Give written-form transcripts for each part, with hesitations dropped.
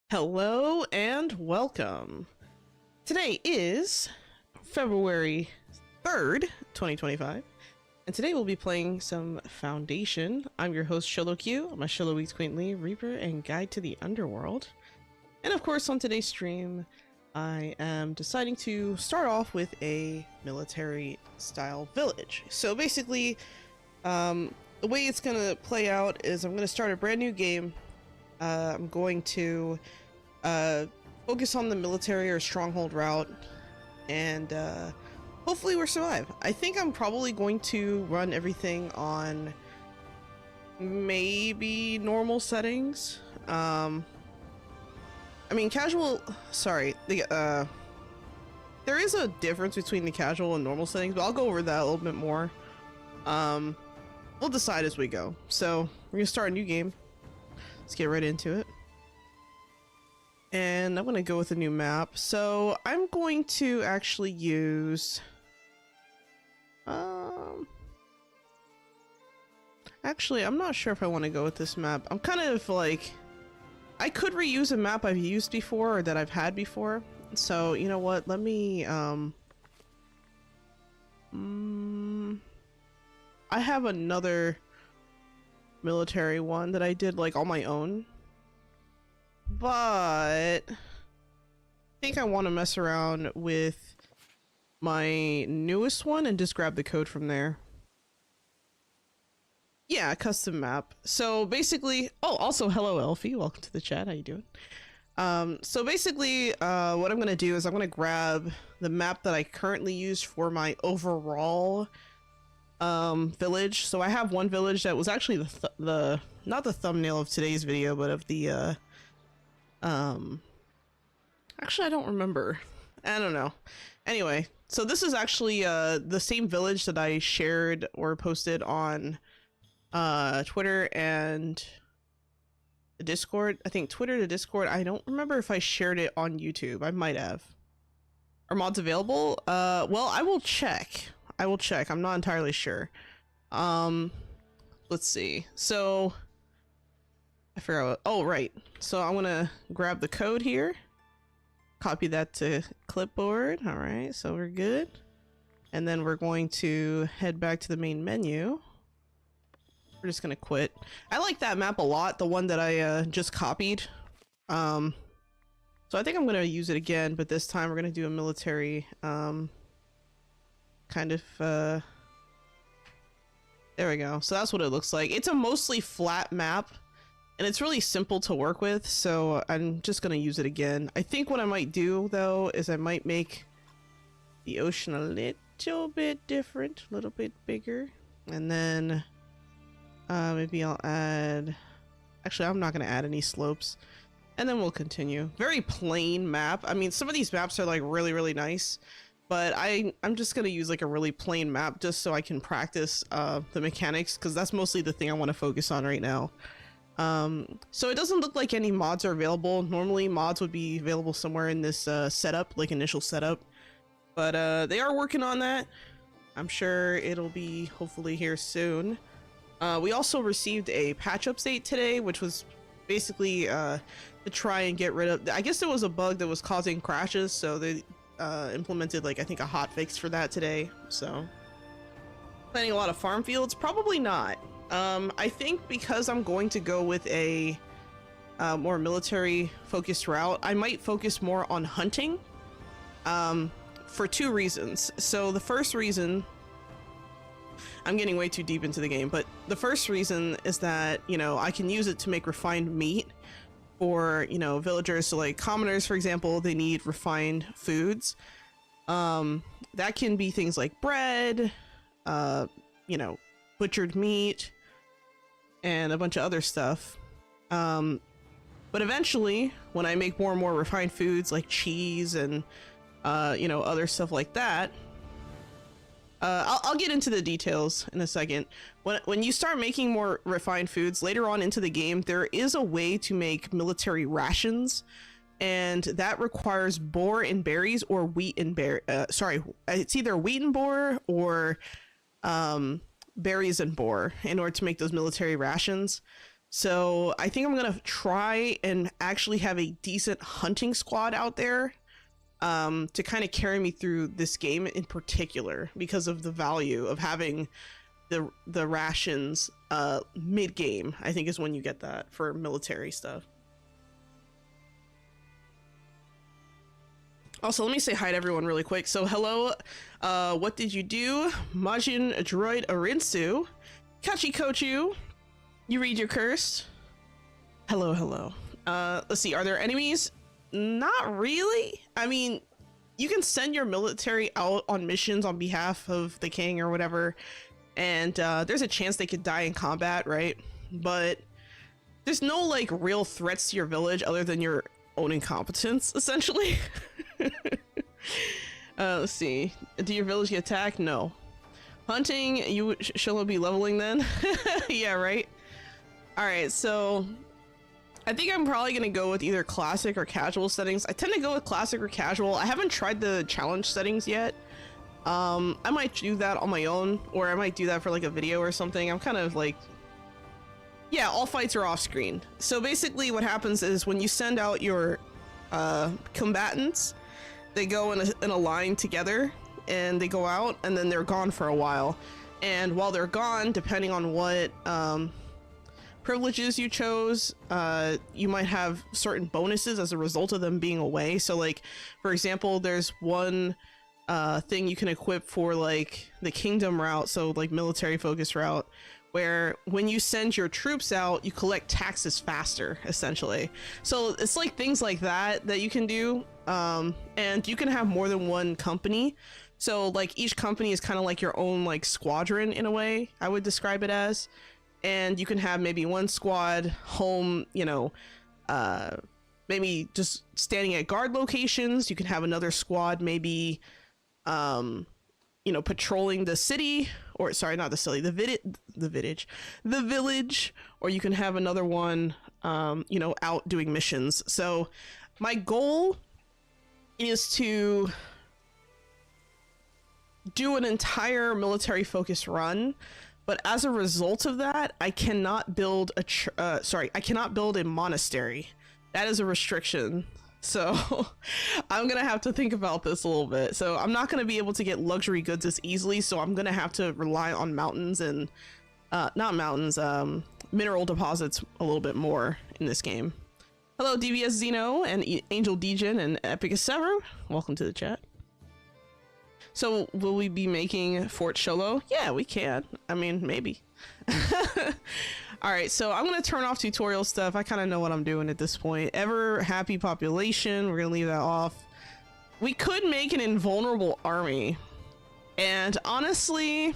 Hello and welcome. Today is February 3rd, 2025, and today we'll be playing some Foundation. I'm your host, SholoQ. I'm a Sholo Weeks Quaintly Reaper and Guide to the Underworld. And of course, on today's stream, I am deciding to start off with a military-style village. So basically, the way it's gonna play out is I'm gonna start a brand new game. I'm going to focus on the military or stronghold route, and hopefully we'll survive. I think I'm probably going to run everything on maybe normal settings. I mean casual, sorry, there is a difference between the casual and normal settings, but I'll go over that a little bit more. We'll decide as we go. So we're gonna start a new game. Let's get right into it. And I'm going to go with a new map. So I'm going to actually use... Actually, I'm not sure if I want to go with this map. I'm kind of like... I could reuse a map I've used before or that I've had before. So, you know what? Let me... I have another military one that I did like on my own, but I think I want to mess around with my newest one and just grab the code from there. Yeah, custom map. So basically, oh, also hello Elfie, welcome to the chat. How you doing? So basically, what I'm gonna do is I'm gonna grab the map that I currently use for my overall village. So I have one village that was actually the not the thumbnail of today's video, but of the actually I don't remember. I don't know. Anyway, so this is actually the same village that I shared or posted on Twitter and the Discord. I think Twitter to Discord. I don't remember if I shared it on YouTube. I might have. Are mods available? Well, I will check. I'm not entirely sure. Let's see. So I forgot what, oh right. So I'm gonna grab the code here, copy that to clipboard. All right, so we're good. And then we're going to head back to the main menu. We're just gonna quit. I like that map a lot, the one that I just copied. So I think I'm gonna use it again, but this time we're gonna do a military kind of there we go. So that's what it looks like. It's a mostly flat map and it's really simple to work with, so I'm just gonna use it again. I think what I might do though is I might make the ocean a little bit different, a little bit bigger, and then maybe I'll add, actually I'm not gonna add any slopes, and then we'll continue. Very plain map. I mean, some of these maps are like really nice, but I'm just gonna use like a really plain map just so I can practice the mechanics, because that's mostly the thing I want to focus on right now. So it doesn't look like any mods are available. Normally mods would be available somewhere in this setup, like initial setup, but they are working on that. I'm sure it'll be hopefully here soon. We also received a patch update today, which was basically to try and get rid of, I guess there was a bug that was causing crashes, so they implemented like I think a hot fix for that today. So planning a lot of farm fields? Probably not. I think because I'm going to go with a more military focused route, I might focus more on hunting for two reasons. So the first reason, I'm getting way too deep into the game, but the first reason is that, you know, I can use it to make refined meat for, you know, villagers. So like commoners, for example, they need refined foods. That can be things like bread, you know, butchered meat, and a bunch of other stuff. But eventually, when I make more and more refined foods like cheese and, you know, other stuff like that, I'll get into the details in a second. When you start making more refined foods later on into the game, there is a way to make military rations, and that requires boar and berries or wheat and sorry, it's either wheat and boar or berries and boar in order to make those military rations. So I think I'm gonna try and actually have a decent hunting squad out there to kind of carry me through this game in particular, because of the value of having the rations mid-game. I think is when you get that for military stuff. Also, let me say hi to everyone really quick. So hello, what did you do? Majin Droid Arinsu, Kachi Kochu, you read your curse. Hello, hello. Let's see, are there enemies? Not really. I mean, you can send your military out on missions on behalf of the king or whatever, and there's a chance they could die in combat, right? But there's no like real threats to your village other than your own incompetence, essentially. Let's see, do your village get attacked? No. Hunting, you shall be leveling then. Yeah, right. All right, so I think I'm probably gonna go with either classic or casual settings. I tend to go with classic or casual. I haven't tried the challenge settings yet. I might do that on my own, or I might do that for like a video or something. I'm kind of like, yeah, all fights are off screen. So basically what happens is when you send out your combatants, they go in a line together and they go out and then they're gone for a while. And while they're gone, depending on what privileges you chose, you might have certain bonuses as a result of them being away. So like, for example, there's one thing you can equip for like the kingdom route, so like military focus route, where when you send your troops out, you collect taxes faster, essentially. So it's like things like that you can do, and you can have more than one company. So like each company is kind of like your own like squadron in a way, I would describe it as. And you can have maybe one squad home, you know, maybe just standing at guard locations. You can have another squad maybe, you know, patrolling the city, or sorry, not the city, the village, or you can have another one, you know, out doing missions. So my goal is to do an entire military focus run, but as a result of that, I cannot build I cannot build a monastery. That is a restriction. So I'm gonna have to think about this a little bit. So I'm not gonna be able to get luxury goods as easily, so I'm gonna have to rely on mountains and not mountains, mineral deposits a little bit more in this game. Hello DBS Zeno and Angel Degen and Epic Sever, welcome to the chat. So will we be making Fort Sholo? Yeah, we can. I mean, maybe. All right, so I'm gonna turn off tutorial stuff. I kind of know what I'm doing at this point. Ever happy population, we're gonna leave that off. We could make an invulnerable army, and honestly,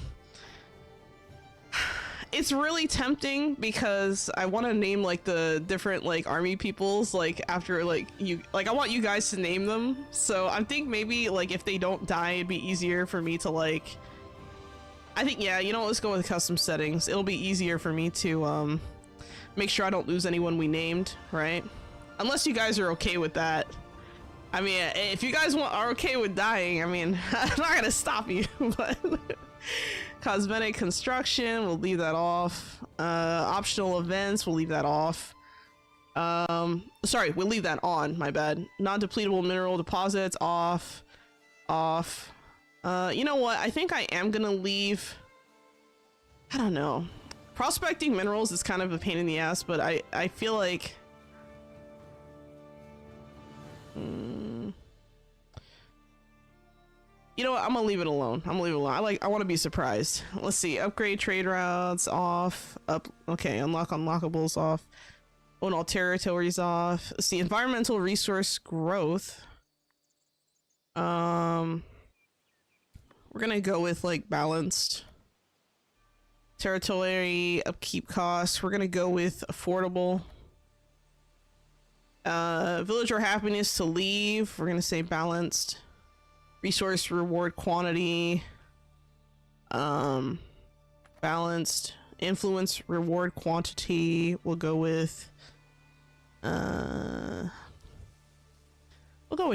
it's really tempting because I want to name like the different like army peoples like after like you, like I want you guys to name them. So I think maybe like if they don't die, it'd be easier for me to like, I think, yeah, you know, let's go with custom settings. It'll be easier for me to make sure I don't lose anyone we named, right? Unless you guys are okay with that. I mean, if you guys are okay with dying, I mean, I'm not gonna stop you, but cosmetic construction, we'll leave that off. Optional events, we'll leave that off. Sorry, we'll leave that on, my bad. Non-depletable mineral deposits, off. You know what? I think I am gonna leave, I don't know. Prospecting minerals is kind of a pain in the ass, but I feel like you know what? I'm gonna leave it alone. I want to be surprised. Let's see. Upgrade trade routes off. Okay, unlock unlockables off. Own all territories off. Let's see. Environmental resource growth. We're gonna go with like balanced. Territory upkeep costs. We're gonna go with affordable. Villager happiness to leave. We're gonna say balanced. Resource reward quantity, balanced. Influence reward quantity, we'll go with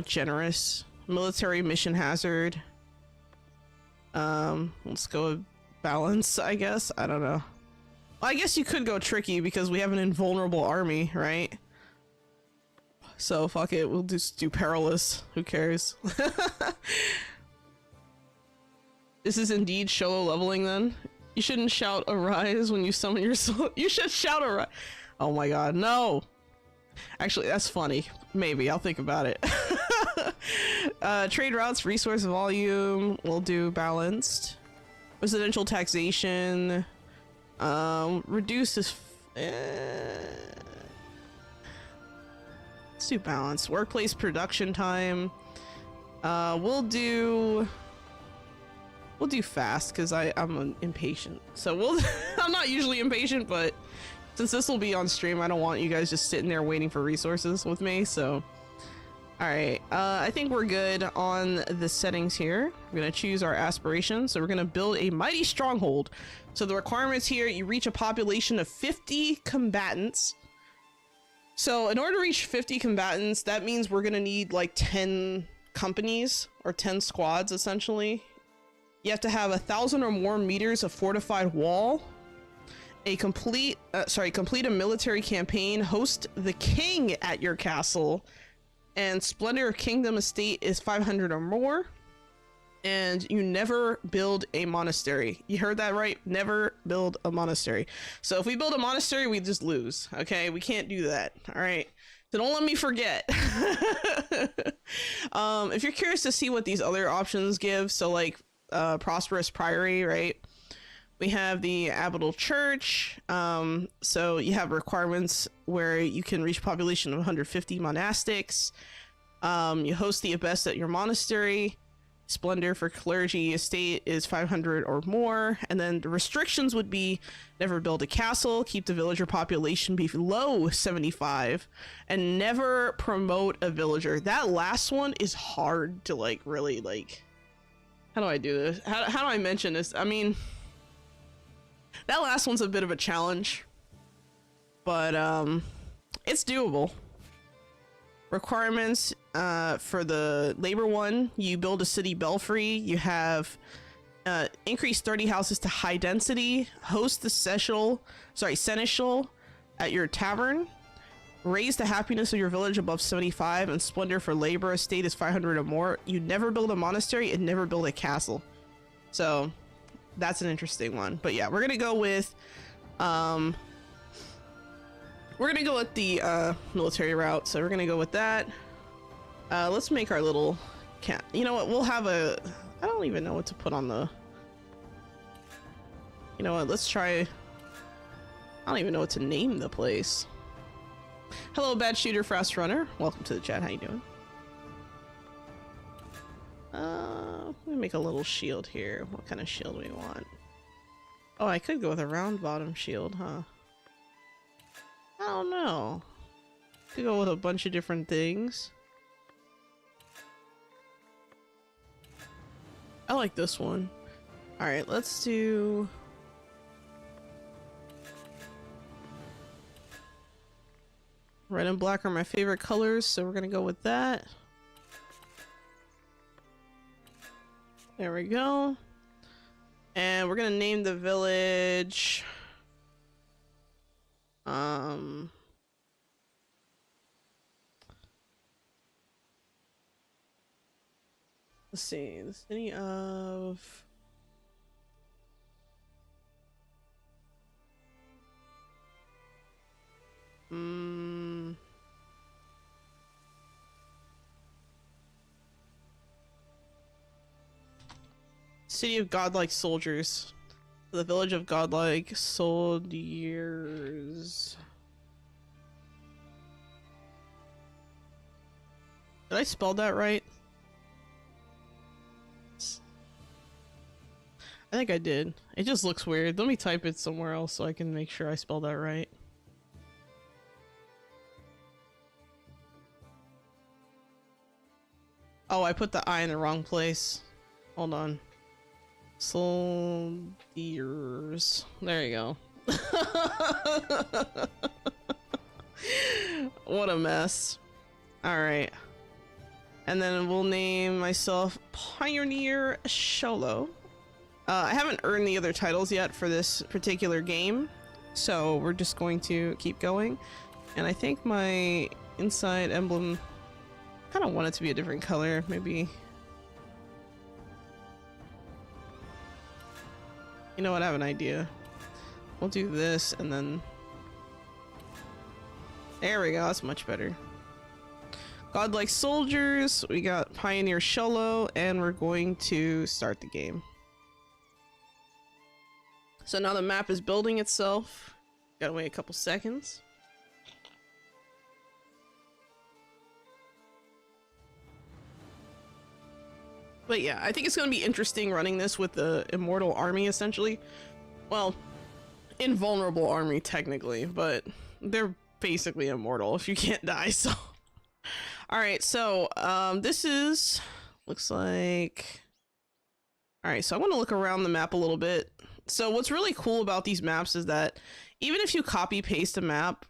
generous. Military mission hazard, let's go with balance, I guess. I don't know. Well, I guess you could go tricky because we have an invulnerable army, right? So fuck it, we'll just do perilous. Who cares? This is indeed shallow leveling then. You shouldn't shout arise when you summon your soul. You should shout arise. Oh my god, no! Actually, that's funny. Maybe, I'll think about it. Trade routes, resource volume, we'll do balanced. Residential taxation. Reduce this. Let's do balance. Workplace production time. We'll do fast because I'm impatient. So we'll. I'm not usually impatient, but since this will be on stream, I don't want you guys just sitting there waiting for resources with me. So, all right. I think we're good on the settings here. We're gonna choose our aspirations. So we're gonna build a mighty stronghold. So the requirements here: you reach a population of 50 combatants. So in order to reach 50 combatants, that means we're gonna need like 10 companies or 10 squads essentially. You have to have 1,000 or more meters of fortified wall, complete a military campaign, host the king at your castle, and splendor of kingdom estate is 500 or more, and you never build a monastery. You heard that right? Never build a monastery. So if we build a monastery, we just lose. Okay, we can't do that. All right, so don't let me forget. If you're curious to see what these other options give, so like prosperous priory, right? We have the abbatial church. So you have requirements where you can reach a population of 150 monastics. You host the abbess at your monastery. Splendor for clergy estate is 500 or more. And then the restrictions would be never build a castle, keep the villager population below 75, and never promote a villager. That last one is hard to like really like. How do I do this? How do I mention this? I mean, that last one's a bit of a challenge, but it's doable. Requirements for the labor one: you build a city belfry, you have increase 30 houses to high density, host the seneschal at your tavern, raise the happiness of your village above 75, and splendor for labor estate is 500 or more. You never build a monastery and never build a castle. So that's an interesting one. But yeah, we're gonna go with the military route. So we're gonna go with that. Let's make our little cat. You know what? We'll have a. I don't even know what to put on the. You know what? Let's try. I don't even know what to name the place. Hello, bad shooter, fast runner. Welcome to the chat. How you doing? Let me make a little shield here. What kind of shield do we want? Oh, I could go with a round bottom shield, huh? I don't know. Could go with a bunch of different things. I like this one. All right, let's do. Red and black are my favorite colors, so we're gonna go with that. There we go. And we're gonna name the village. Let's see, the city of. City of godlike soldiers. The village of godlike soldiers. Did I spell that right? I think I did. It just looks weird. Let me type it somewhere else so I can make sure I spelled that right. Oh, I put the I in the wrong place. Hold on. Soldiers. There you go. What a mess. Alright. And then we'll name myself Pioneer Sholo. I haven't earned the other titles yet for this particular game. So we're just going to keep going. And I think my inside emblem, kind of want it to be a different color, maybe. You know what, I have an idea. We'll do this and then, there we go, that's much better. Godlike soldiers, we got Pioneer Shello, and we're going to start the game. So now the map is building itself. Gotta wait a couple seconds. But yeah, I think it's gonna be interesting running this with the Immortal Army, essentially. Well, invulnerable army, technically, but they're basically immortal if you can't die, so... Alright, so, this is... looks like... Alright, so I want to look around the map a little bit. So what's really cool about these maps is that even if you copy-paste a map,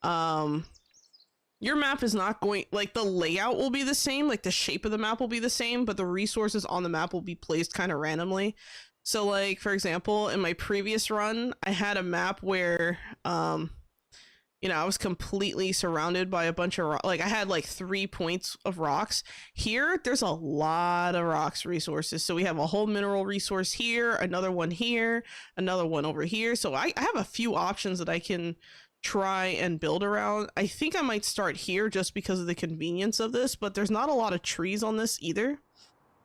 your map is not going... like, the layout will be the same, like, the shape of the map will be the same, but the resources on the map will be placed kind of randomly. So, like, for example, in my previous run, I had a map where, you know, I was completely surrounded by a bunch of like I had like 3 points of rocks. Here, there's a lot of rocks resources. So we have a whole mineral resource here, another one here, another one over here. So I have a few options that I can try and build around. I think I might start here just because of the convenience of this, but there's not a lot of trees on this either.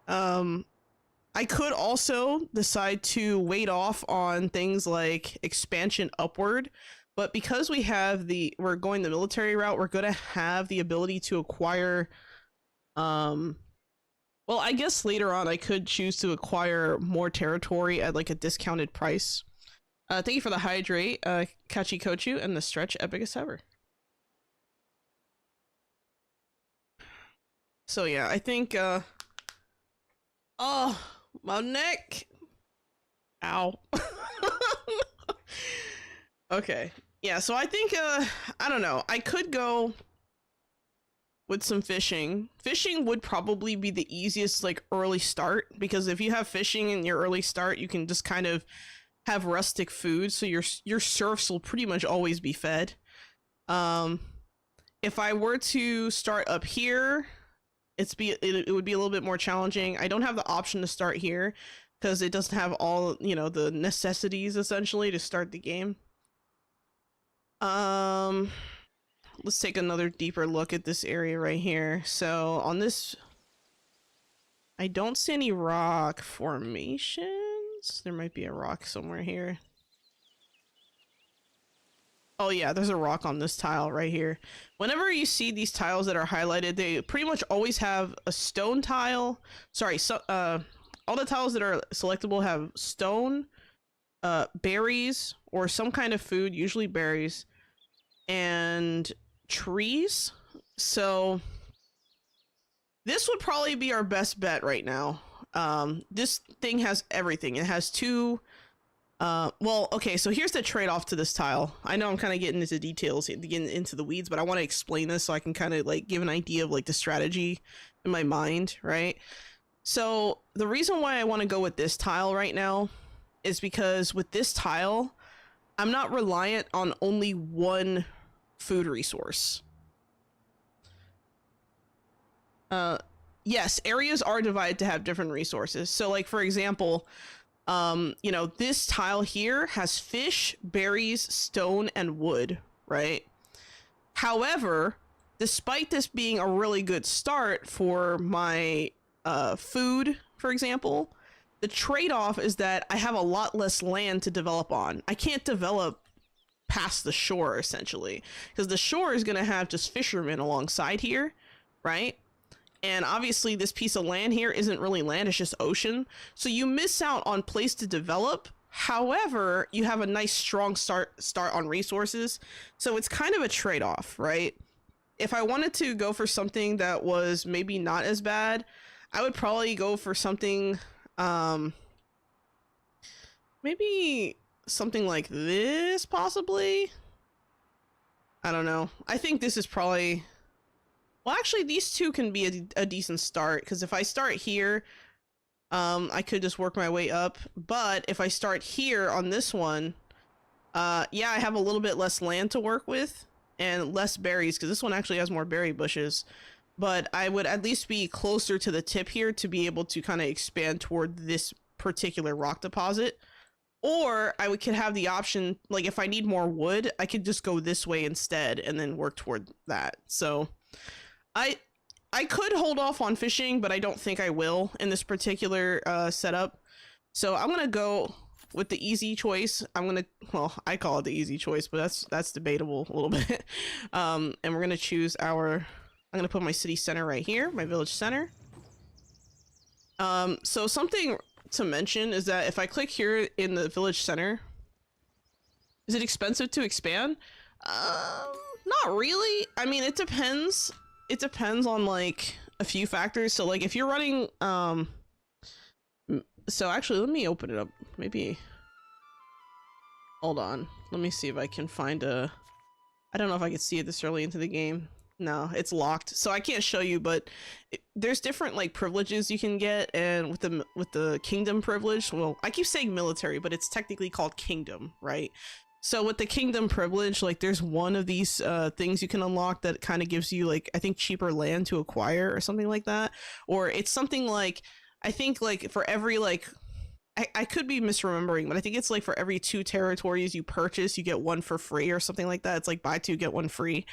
I could also decide to wait off on things like expansion upward. But because we're going the military route, we're going to have the ability to acquire, well, I guess later on I could choose to acquire more territory at like a discounted price. Thank you for the hydrate, Kachikochu, and the stretch epic as ever. So yeah, I think, oh, my neck. Ow. Okay. Yeah, so I think, I don't know. I could go with some fishing. Fishing would probably be the easiest, like, early start, because if you have fishing in your early start, you can just kind of have rustic food, so your serfs will pretty much always be fed. If I were to start up here, it would be a little bit more challenging. I don't have the option to start here, because it doesn't have all, you know, the necessities, essentially, to start the game. Let's take another deeper look at this area right here. So on this, I don't see any rock formations. There might be a rock somewhere here. Oh yeah, there's a rock on this tile right here. Whenever you see these tiles that are highlighted, they pretty much always have a stone tile. Sorry, so all the tiles that are selectable have stone, berries, or some kind of food, usually berries, and trees. So this would probably be our best bet right now. This thing has everything. It has two, well, okay, so here's the trade-off to this tile. I know I'm kind of getting into details, getting into the weeds, but I want to explain this so I can kind of like give an idea of like the strategy in my mind, right? So the reason why I want to go with this tile right now is because with this tile, I'm not reliant on only one food resource. Yes, areas are divided to have different resources. So like, for example, you know, this tile here has fish, berries, stone, and wood, right? However, despite this being a really good start for my food, for example, the trade-off is that I have a lot less land to develop on. I can't develop past the shore, essentially, because the shore is going to have just fishermen alongside here, right? And obviously this piece of land here isn't really land, it's just ocean. So you miss out on place to develop. However, you have a nice strong start on resources. So it's kind of a trade-off, right? If I wanted to go for something that was maybe not as bad, I would probably go for something, maybe something like this, possibly. I don't know. I think this is probably, well, actually these two can be a decent start, because if I start here, I could just work my way up. But if I start here on this one, Yeah, I have a little bit less land to work with and less berries because this one actually has more berry bushes. But I would at least be closer to the tip here to be able to kind of expand toward this particular rock deposit. Or could have the option, like if I need more wood, I could just go this way instead and then work toward that. So I could hold off on fishing, but I don't think I will in this particular setup. So I'm gonna go with the easy choice. Well, I call it the easy choice, but that's debatable a little bit. And we're gonna choose I'm gonna put my city center right here, my village center. So something to mention is that if I click here in the village center, is it expensive to expand? Not really. I mean, it depends. It depends on like a few factors. So like if you're running, so actually let me open it up. Maybe, hold on. Let me see if I can find I don't know if I can see it this early into the game. No, it's locked, so I can't show you, but there's different like privileges you can get, and with the kingdom privilege, well, I keep saying military, but it's technically called kingdom, right? So with the kingdom privilege, like there's one of these things you can unlock that kind of gives you like, I think, cheaper land to acquire or something like that, or it's something like, I think like for every like, I could be misremembering, but I think it's like for every 2 territories you purchase, you get 1 for free or something like that. It's like buy 2, get 1 free.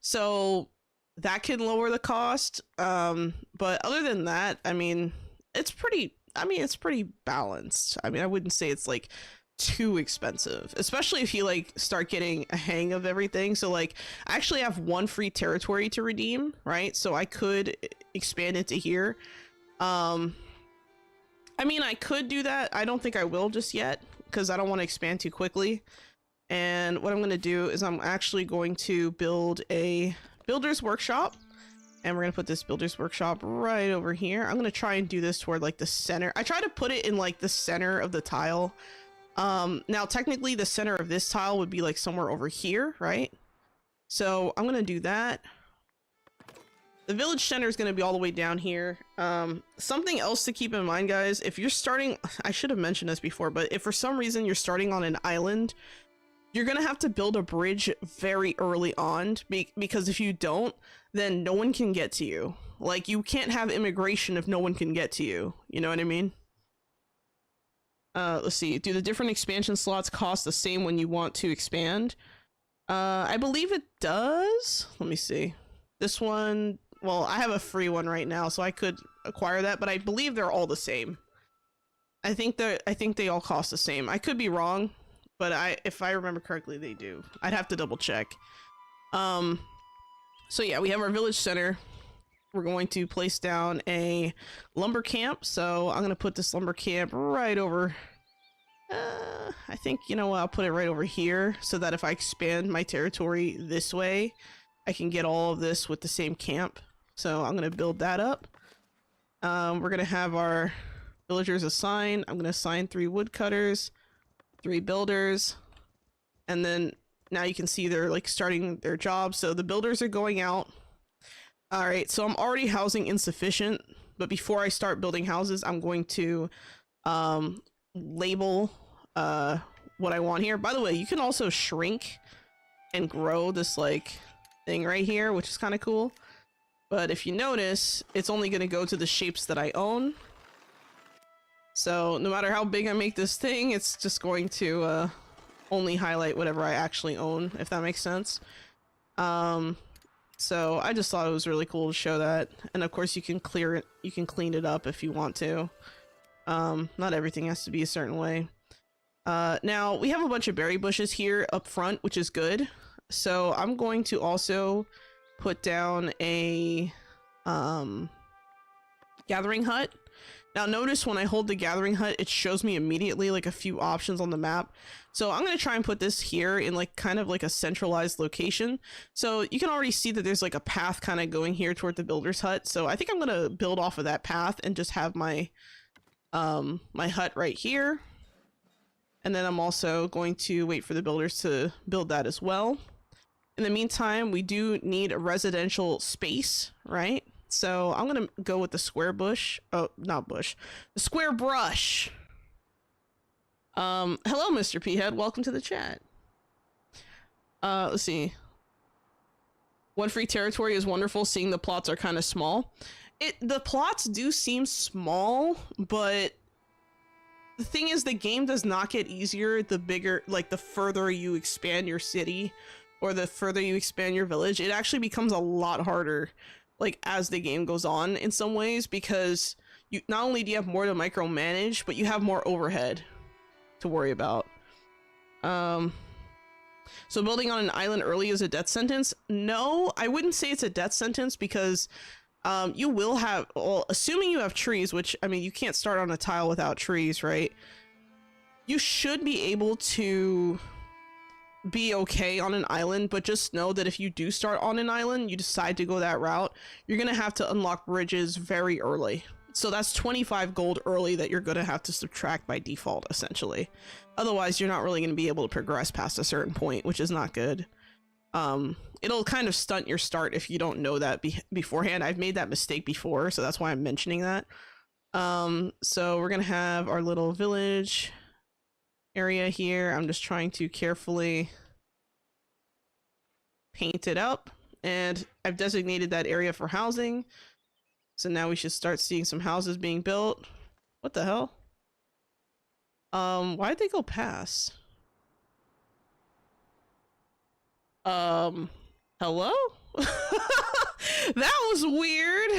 So that can lower the cost. But other than that, I mean, it's pretty balanced. I mean, I wouldn't say it's like too expensive, especially if you like start getting a hang of everything. So like I actually have 1 free territory to redeem, right? So I could expand it to here. I mean, I could do that. I don't think I will just yet because I don't want to expand too quickly. And what I'm going to do is I'm actually going to build a builder's workshop, and we're going to put this builder's workshop right over here. I'm going to try and do this toward like the center. I try to put it in like the center of the tile. Now technically the center of this tile would be like somewhere over here, right? So I'm going to do that. The village center is going to be all the way down here. Something else to keep in mind, guys, if you're starting, I should have mentioned this before, but if for some reason you're starting on an island, you're going to have to build a bridge very early on, because if you don't, then no one can get to you. Like, you can't have immigration if no one can get to you. You know what I mean? Let's see. Do the different expansion slots cost the same when you want to expand? I believe it does. Let me see. This one, well, I have a free one right now, so I could acquire that, but I believe they're all the same. I think they all cost the same. I could be wrong, but if I remember correctly, they do. I'd have to double check. So yeah, we have our village center. We're going to place down a lumber camp. So I'm going to put this lumber camp right over. I think, you know what, I'll put it right over here so that if I expand my territory this way, I can get all of this with the same camp. So I'm going to build that up. We're going to have our villagers assigned. I'm going to assign 3 woodcutters, 3 builders, and then now you can see they're like starting their job. So the builders are going out. All right, so I'm already housing insufficient, but before I start building houses, I'm going to label what I want here. By the way, you can also shrink and grow this like thing right here, which is kind of cool. But if you notice, it's only going to go to the shapes that I own. So no matter how big I make this thing, it's just going to only highlight whatever I actually own, if that makes sense. So I just thought it was really cool to show that. And of course you can clear it, you can clean it up if you want to. Not everything has to be a certain way. Now we have a bunch of berry bushes here up front, which is good. So I'm going to also put down a gathering hut. Now notice when I hold the gathering hut, it shows me immediately like a few options on the map. So I'm going to try and put this here in like kind of like a centralized location. So you can already see that there's like a path kind of going here toward the builder's hut. So I think I'm going to build off of that path and just have my my hut right here. And then I'm also going to wait for the builders to build that as well. In the meantime, we do need a residential space, right? So I'm going to go with the square bush. Oh, not bush. The square brush. Hello, Mr. P-Head. Welcome to the chat. Let's see. One free territory is wonderful. Seeing the plots are kind of small. The plots do seem small, but the thing is the game does not get easier the bigger, like the further you expand your city or the further you expand your village. It actually becomes a lot harder like as the game goes on in some ways, because you not only do you have more to micromanage, but you have more overhead to worry about. So building on an island early is a death sentence? No, I wouldn't say it's a death sentence, because you will have, well, assuming you have trees, which, I mean, you can't start on a tile without trees, right? You should be able to be okay on an island, but just know that if you do start on an island, you decide to go that route, you're gonna have to unlock bridges very early. So that's 25 gold early that you're gonna have to subtract by default, essentially. Otherwise, you're not really gonna be able to progress past a certain point, which is not good. It'll kind of stunt your start if you don't know that beforehand. I've made that mistake before, so that's why I'm mentioning that. So we're gonna have our little village area here. I'm just trying to carefully paint it up, and I've designated that area for housing. So now we should start seeing some houses being built. What the hell? Why'd they go past? Hello? That was weird.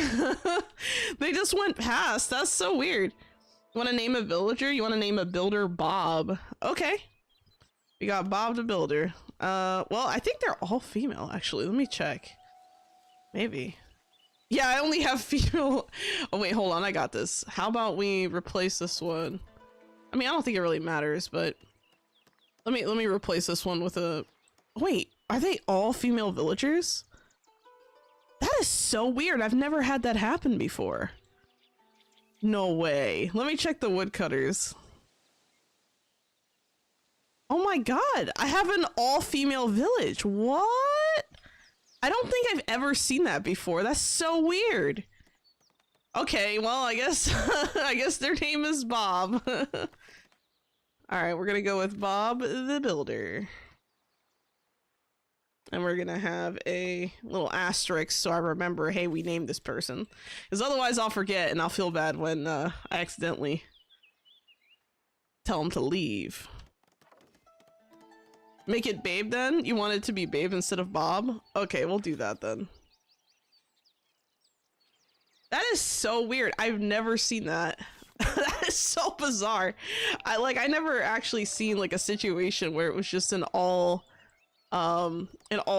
They just went past. That's so weird. You want to name a villager? You want to name a builder Bob? Okay. We got Bob the builder. Well, I think they're all female, actually. Let me check. Maybe. Yeah, I only have female. Oh, wait, hold on. I got this. How about we replace this one? I mean, I don't think it really matters, but let me replace this one with a... Wait, are they all female villagers? That is so weird. I've never had that happen before. No way. Let me check the woodcutters. Oh my god, I have an all-female village. What? I don't think I've ever seen that before. That's so weird. Okay, well, I guess I guess their name is Bob. All right, we're gonna go with Bob the builder. And we're gonna have a little asterisk so I remember, hey, we named this person. Because otherwise I'll forget and I'll feel bad when I accidentally tell him to leave. Make it Babe then? You want it to be Babe instead of Bob? Okay, we'll do that then. That is so weird. I've never seen that. That is so bizarre. I never actually seen like a situation where it was just an all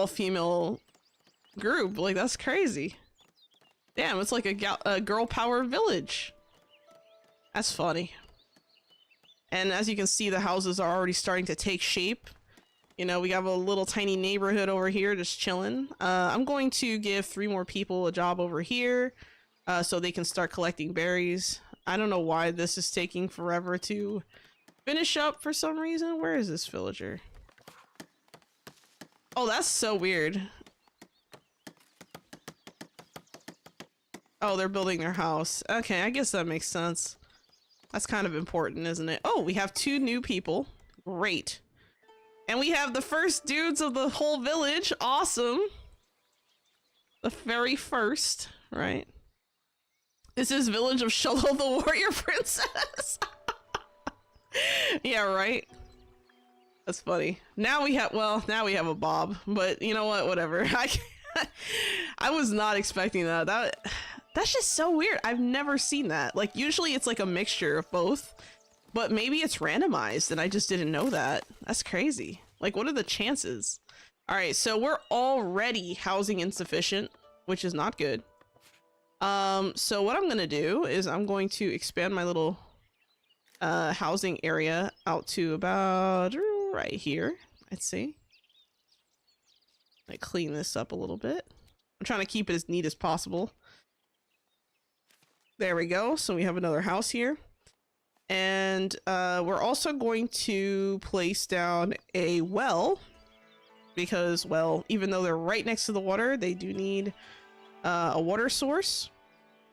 female group. Like, that's crazy. Damn, it's like a girl power village. That's funny. And as you can see, the houses are already starting to take shape. You know, we have a little tiny neighborhood over here just chilling. I'm going to give 3 more people a job over here so they can start collecting berries. I don't know why this is taking forever to finish up for some reason. Where is this villager? Oh, that's so weird. Oh, they're building their house. Okay, I guess that makes sense. That's kind of important, isn't it? Oh, we have 2 new people. Great. And we have the first dudes of the whole village. Awesome. The very first, right? This is village of Sholo the warrior princess. Yeah, right. That's funny. Now we have, well, now we have a Bob, but you know what? Whatever. I was not expecting that. That's just so weird. I've never seen that. Like, usually it's like a mixture of both, but maybe it's randomized and I just didn't know that. That's crazy. Like, what are the chances? All right, so we're already housing insufficient, which is not good. So what I'm going to do is I'm going to expand my little housing area out to about right here. Let's see. I clean this up a little bit. I'm trying to keep it as neat as possible. There we go. So we have another house here. And we're also going to place down a well because, well, even though they're right next to the water, they do need a water source.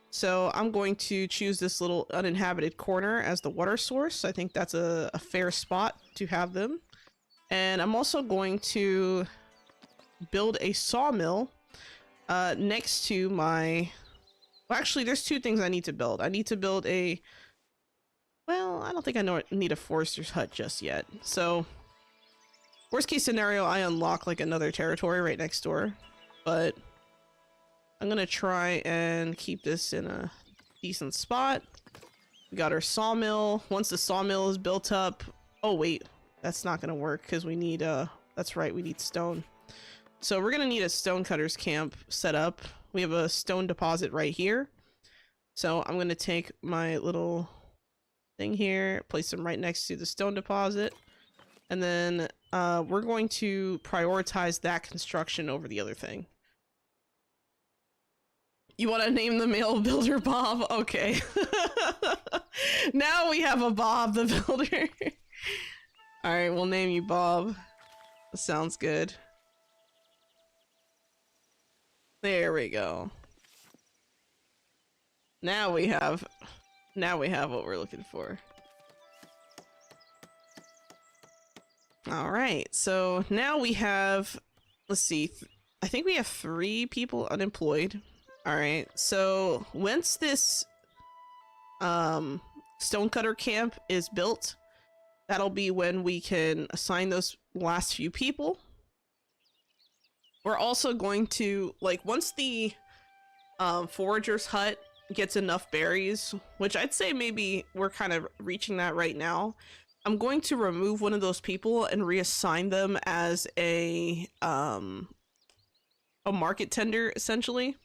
So I'm going to choose this little uninhabited corner as the water source. I think that's a fair spot to have them. And I'm also going to build a sawmill next to my... Well, actually, there's two things I need to build. I need to build a... Well, I don't think I need a forester's hut just yet. So, worst case scenario, I unlock like another territory right next door. But I'm gonna try and keep this in a decent spot. We got our sawmill. Once the sawmill is built up... Oh, wait. That's not gonna work because we need, that's right, we need stone. So we're gonna need a stonecutter's camp set up. We have a stone deposit right here. So I'm gonna take my little thing here, place them right next to the stone deposit. And then we're going to prioritize that construction over the other thing. You want to name the male builder Bob? Okay. Now we have a Bob the builder. All right, we'll name you Bob. That sounds good. There we go. Now we have what we're looking for. All right, so now we have, let's see, I think we have 3 people unemployed. All right, so once this stonecutter camp is built, that'll be when we can assign those last few people. We're also going to, like, once the forager's hut gets enough berries, which I'd say maybe we're kind of reaching that right now, I'm going to remove one of those people and reassign them as a market tender, essentially.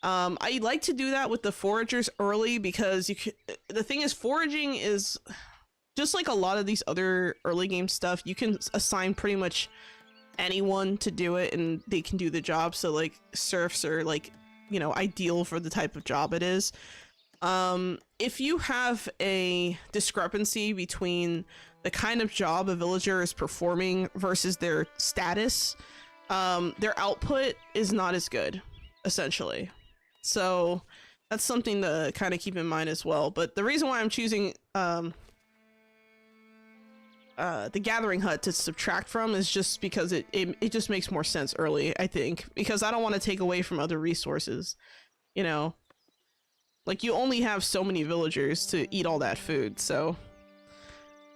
I like to do that with the foragers early because the thing is, foraging is just like a lot of these other early game stuff. You can assign pretty much anyone to do it and they can do the job. So like serfs are like, you know, ideal for the type of job it is. If you have a discrepancy between the kind of job a villager is performing versus their status, their output is not as good, essentially. So that's something to kind of keep in mind as well. But the reason why I'm choosing the gathering hut to subtract from is just because it just makes more sense early, I think, because I don't want to take away from other resources, you know, like you only have so many villagers to eat all that food. So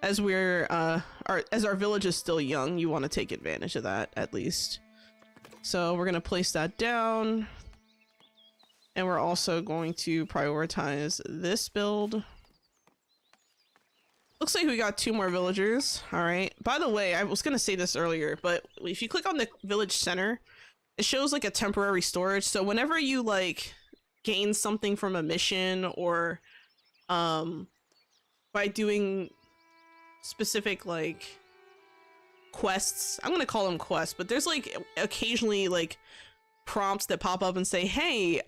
as as our village is still young, you want to take advantage of that at least. So we're going to place that down, and we're also going to prioritize this build. Looks like we got 2 more villagers. All right. By the way, I was going to say this earlier, but if you click on the village center, it shows like a temporary storage. So whenever you like gain something from a mission or by doing specific like quests, I'm going to call them quests, but there's like occasionally like prompts that pop up and say, hey,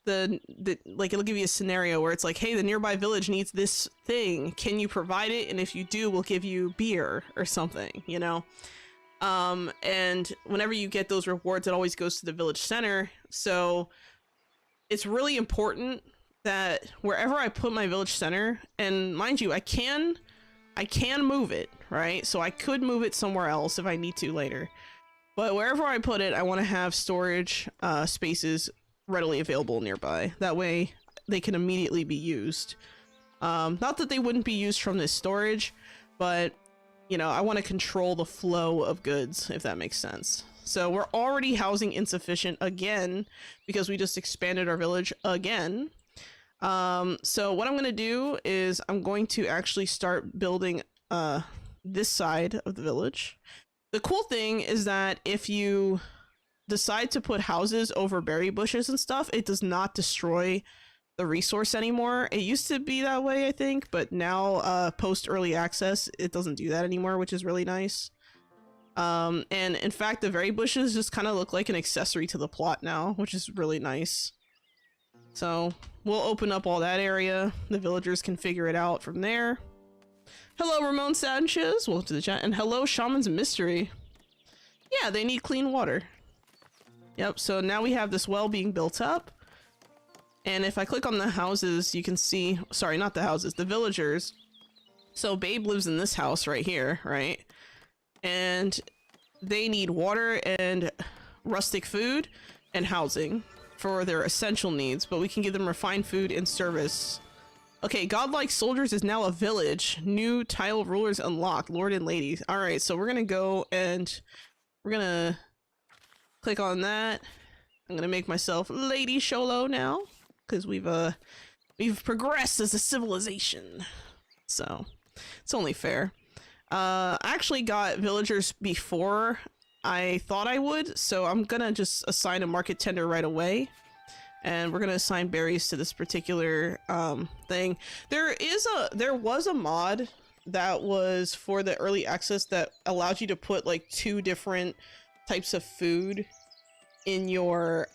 like it'll give you a scenario where it's like, hey, the nearby village needs this thing, can you provide it? And if you do, we'll give you beer or something, you know. And whenever you get those rewards, it always goes to the village center. So it's really important that wherever I put my village center, and mind you, I can move it, right? So I could move it somewhere else if I need to later, but wherever I put it, I want to have storage spaces readily available nearby. That way they can immediately be used. Not that they wouldn't be used from this storage, but you know, I want to control the flow of goods, if that makes sense. So we're already housing insufficient again because we just expanded our village again. So what I'm going to do is I'm going to actually start building this side of the village. The cool thing is that if you decide to put houses over berry bushes and stuff, it does not destroy the resource anymore. It used to be that way, I think, but now post early access, it doesn't do that anymore, which is really nice. And in fact, the berry bushes just kind of look like an accessory to the plot now, which is really nice. So we'll open up all that area. The villagers can figure it out from there. Hello, Ramon Sanchez. Welcome to the chat. And hello, Shaman's Mystery. Yeah, they need clean water. Yep, so now we have this well being built up. And if I click on the houses, you can see, sorry, not the houses, the villagers. So Babe lives in this house right here, right? And they need water and rustic food and housing for their essential needs, but we can give them refined food and service. Okay, godlike soldiers is now a village. New title rulers unlocked. Lord and ladies. All right, so we're gonna go and we're gonna click on that. I'm gonna make myself Lady Sholo now because we've progressed as a civilization, so it's only fair. I actually got villagers before I thought I would, so I'm gonna just assign a market tender right away. And we're gonna assign berries to this particular thing. There was a mod that was for the early access that allowed you to put like 2 different types of food in your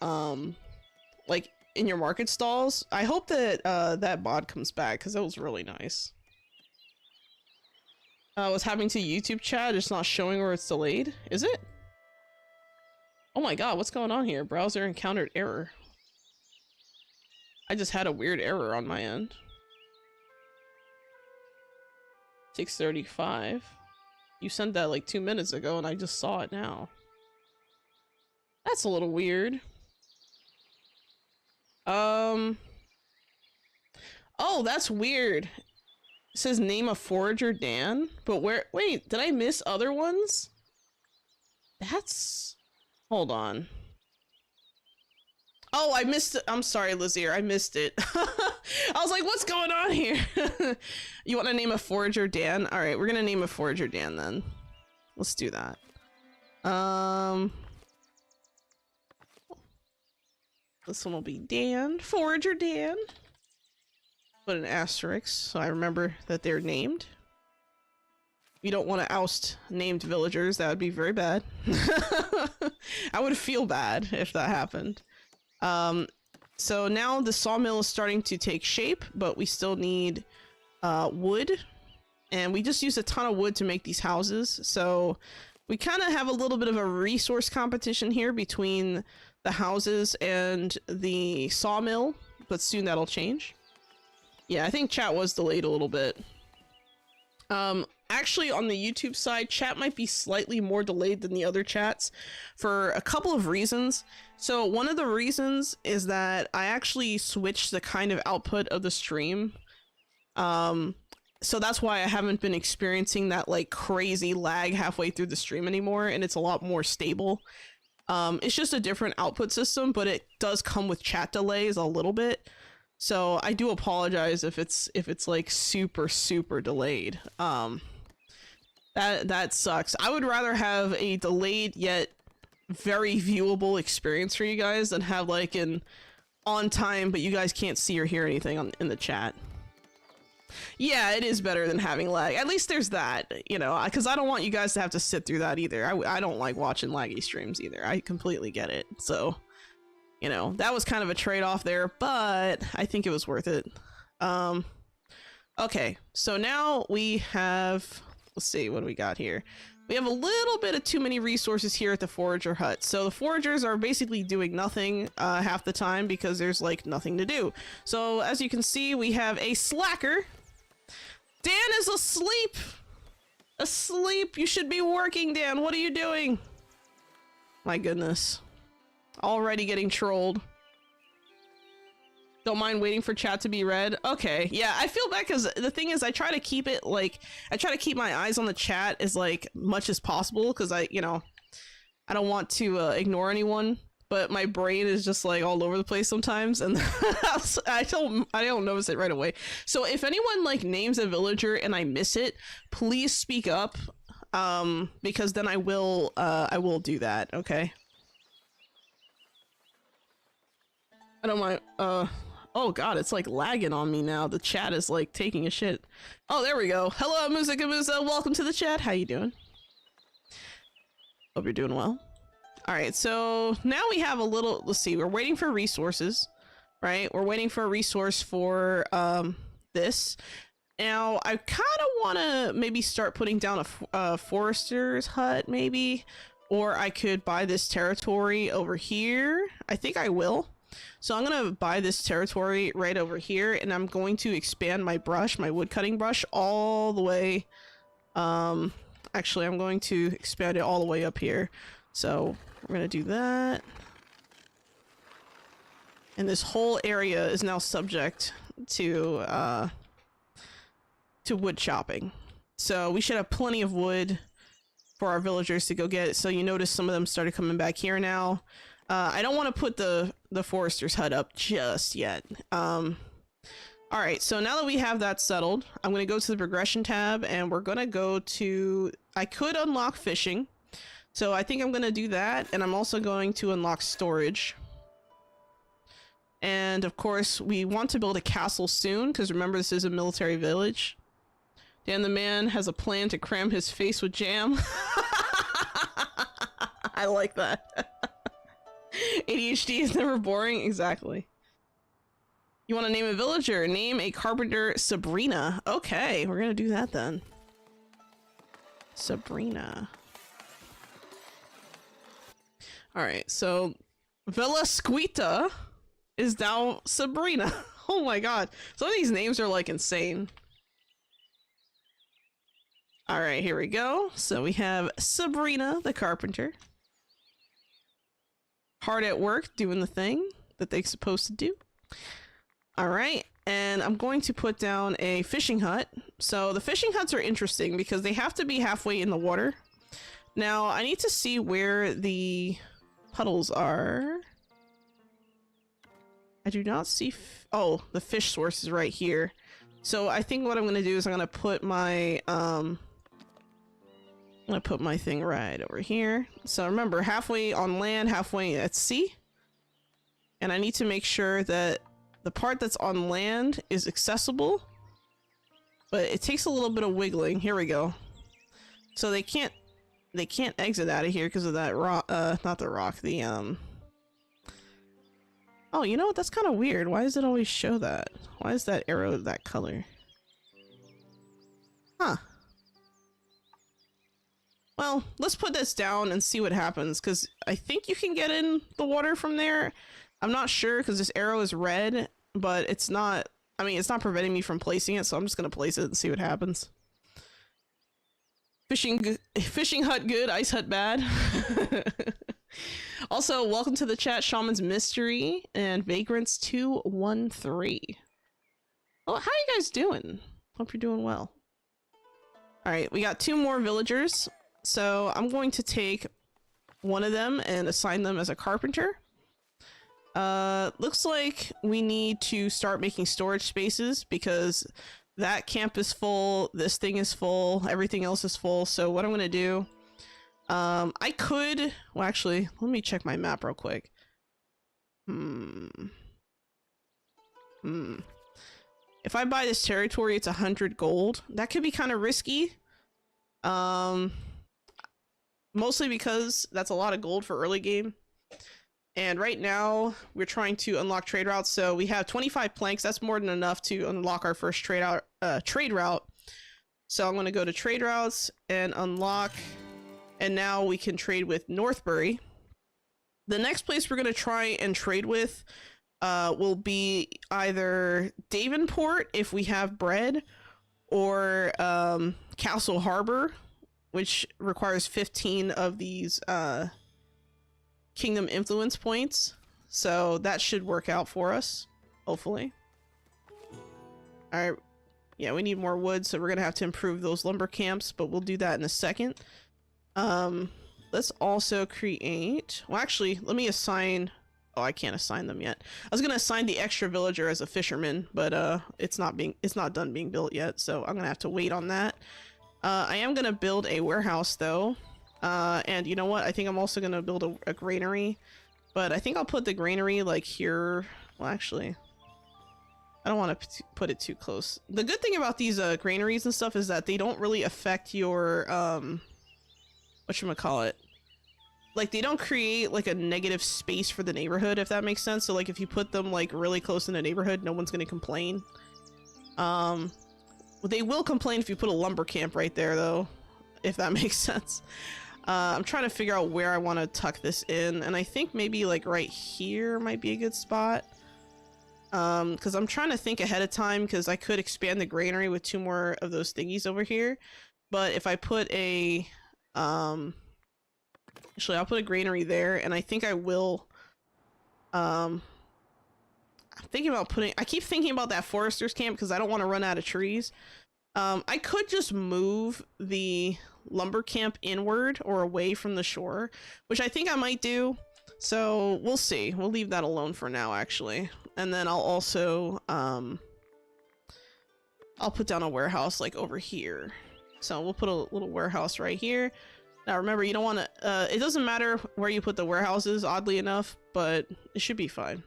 like in your market stalls. I hope that that mod comes back because that was really nice. I was having to YouTube chat, it's not showing where it's delayed. Is it? Oh my god, what's going on here? Browser encountered error. I just had a weird error on my end. 6:35. You sent that like 2 minutes ago and I just saw it now. That's a little weird. Oh, that's weird. It says name a forager Dan, but where, wait, did I miss other ones? That's, hold on. Oh, I missed it. I'm sorry, Lizier. I missed it. I was like, what's going on here? You want to name a forager Dan? All right, we're going to name a forager Dan then. Let's do that. This one will be Dan. Forager Dan. Put an asterisk so I remember that they're named. You don't want to oust named villagers. That would be very bad. I would feel bad if that happened. So now the sawmill is starting to take shape, but we still need wood, and we just use a ton of wood to make these houses, so we kind of have a little bit of a resource competition here between the houses and the sawmill, but soon that'll change. Yeah, I think chat was delayed a little bit. Actually, on the YouTube side, chat might be slightly more delayed than the other chats for a couple of reasons. So one of the reasons is that I actually switched the kind of output of the stream. So that's why I haven't been experiencing that like crazy lag halfway through the stream anymore, and it's a lot more stable. It's just a different output system, but it does come with chat delays a little bit. So I do apologize if it's like super delayed. That sucks. I would rather have a delayed yet very viewable experience for you guys than have like an on time but you guys can't see or hear anything in the chat. Yeah, it is better than having lag. At least there's that, you know, because I don't want you guys to have to sit through that either. I don't like watching laggy streams either. I completely get it. So, you know, that was kind of a trade-off there, but I think it was worth it. Okay, so now we have, let's see, what do we got here? We have a little bit of too many resources here at the forager hut. So the foragers are basically doing nothing half the time because there's like nothing to do. So as you can see, we have a slacker. Dan is asleep. Asleep. You should be working, Dan. What are you doing? My goodness. Already getting trolled. Don't mind waiting for chat to be read. Okay, yeah, I feel bad because the thing is I try to keep it like, I try to keep my eyes on the chat as like much as possible because I don't want to ignore anyone, but my brain is just like all over the place sometimes, and I don't notice it right away. So if anyone like names a villager and I miss it, please speak up, because then I will do that. Okay. I don't mind. Oh god, it's like lagging on me now. The chat is like taking a shit. Oh, there we go. Hello, Musica Musa. Welcome to the chat. How you doing? Hope you're doing well. All right, so now we have a little, let's see, we're waiting for resources, right? We're waiting for a resource for this. Now, I kind of want to maybe start putting down a forester's hut, maybe, or I could buy this territory over here. I think I will. So I'm going to buy this territory right over here, and I'm going to expand my brush, my wood cutting brush, all the way Actually, I'm going to expand it all the way up here. So we're gonna do that. And this whole area is now subject to wood chopping. So we should have plenty of wood for our villagers to go get. So you notice some of them started coming back here now. I don't want to put the forester's hut up just yet. All right, so now that we have that settled, I'm going to go to the progression tab and we're going to go to, I could unlock fishing. So I think I'm going to do that. And I'm also going to unlock storage. And of course, we want to build a castle soon because remember, this is a military village. Dan the man has a plan to cram his face with jam. I like that. ADHD is never boring. Exactly. You want to name a villager? Name a carpenter Sabrina. Okay, we're gonna do that then. Sabrina. Alright, so Velasquita is now Sabrina. Oh my god. Some of these names are like insane. Alright, here we go. So we have Sabrina the carpenter. Hard at work doing the thing that they're supposed to do. Alright, and I'm going to put down a fishing hut. So the fishing huts are interesting because they have to be halfway in the water. Now, I need to see where the puddles are. I do not see... oh, the fish source is right here. So I think what I'm going to do is I'm going to put my... I'm going to put my thing right over here. So remember, halfway on land, halfway at sea. And I need to make sure that the part that's on land is accessible. But it takes a little bit of wiggling. Here we go. So they can't exit out of here because of that rock, not the rock, the oh, you know what? That's kind of weird. Why does it always show that? Why is that arrow that color? Huh. Well, let's put this down and see what happens, because I think you can get in the water from there. I'm not sure because this arrow is red, but it's not, I mean, it's not preventing me from placing it, so I'm just going to place it and see what happens. Fishing hut good, ice hut bad. Also, welcome to the chat, Shaman's Mystery and Vagrants 213. Oh, how you guys doing? Hope you're doing well. All right, we got 2 more villagers. So I'm going to take one of them and assign them as a carpenter. Looks like we need to start making storage spaces because that camp is full, this thing is full, everything else is full. So what I'm going to do, I could, well, actually, let me check my map real quick. If I buy this territory, it's 100 gold. That could be kind of risky. Mostly because that's a lot of gold for early game. And right now we're trying to unlock trade routes. So we have 25 planks. That's more than enough to unlock our first trade route. So I'm going to go to trade routes and unlock. And now we can trade with Northbury. The next place we're going to try and trade with will be either Davenport if we have bread, or Castle Harbor, which requires 15 of these Kingdom Influence points. So that should work out for us, hopefully. All right. Yeah, we need more wood, so we're going to have to improve those lumber camps, but we'll do that in a second. Let's also create... well, actually, let me assign... oh, I can't assign them yet. I was going to assign the extra villager as a fisherman, but it's not done being built yet, so I'm going to have to wait on that. I am going to build a warehouse, though. And you know what? I think I'm also going to build a granary. But I think I'll put the granary, like, here. Well, actually, I don't want to put it too close. The good thing about these granaries and stuff is that they don't really affect your, whatchamacallit? Like, they don't create, like, a negative space for the neighborhood, if that makes sense. So, like, if you put them, like, really close in the neighborhood, no one's going to complain. They will complain if you put a lumber camp right there, though, if that makes sense. I'm trying to figure out where I want to tuck this in, and I think maybe like right here might be a good spot. Because I'm trying to think ahead of time, because I could expand the granary with 2 more of those thingies over here. But if I put a, actually I'll put a granary there, and I think I will, I'm thinking about putting, I keep thinking about that forester's camp because I don't want to run out of trees. I could just move the lumber camp inward or away from the shore, which I think I might do. So we'll see. We'll leave that alone for now, actually. And then I'll also, I'll put down a warehouse like over here. So we'll put a little warehouse right here. Now remember, you don't want to, it doesn't matter where you put the warehouses, oddly enough, but it should be fine.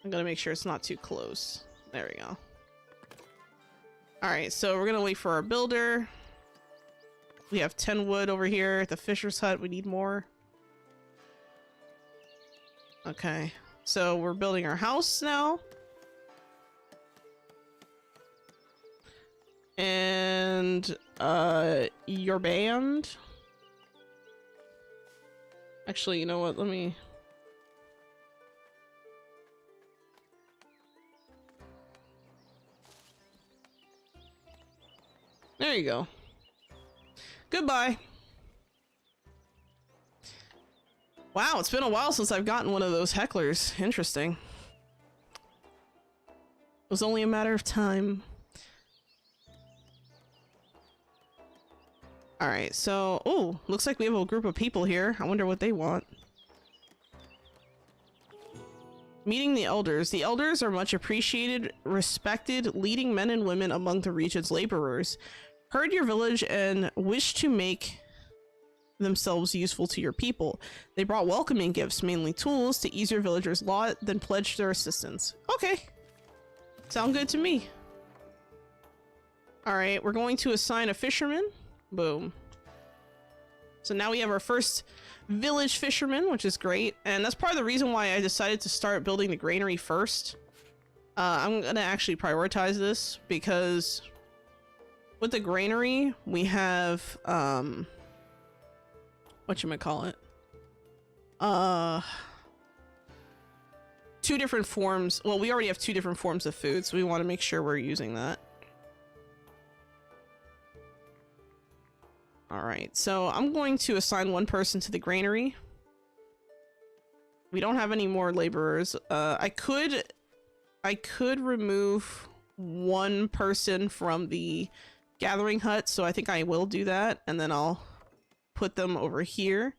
I'm gonna make sure it's not too close. There we go. Alright, so we're gonna wait for our builder. We have 10 wood over here at the fisher's hut. We need more. Okay, so we're building our house now. And, your band. Actually, you know what? Let me... There you go. Goodbye. Wow, it's been a while since I've gotten one of those hecklers. Interesting. It was only a matter of time. Alright, so... Oh, looks like we have a group of people here. I wonder what they want. Meeting the elders. The elders are much appreciated, respected, leading men and women among the region's laborers. Heard your village and wish to make themselves useful to your people. They brought welcoming gifts, mainly tools, to ease your villagers' lot, then pledged their assistance. Okay. Sound good to me. Alright, we're going to assign a fisherman. Boom. So now we have our first village fisherman, which is great. And that's part of the reason why I decided to start building the granary first. I'm gonna actually prioritize this because with the granary, we have, whatchamacallit? Two different forms. Well, we already have two different forms of food, so we want to make sure we're using that. Alright, so I'm going to assign one person to the granary. We don't have any more laborers. I could remove one person from the gathering hut, so I think I will do that, and then I'll put them over here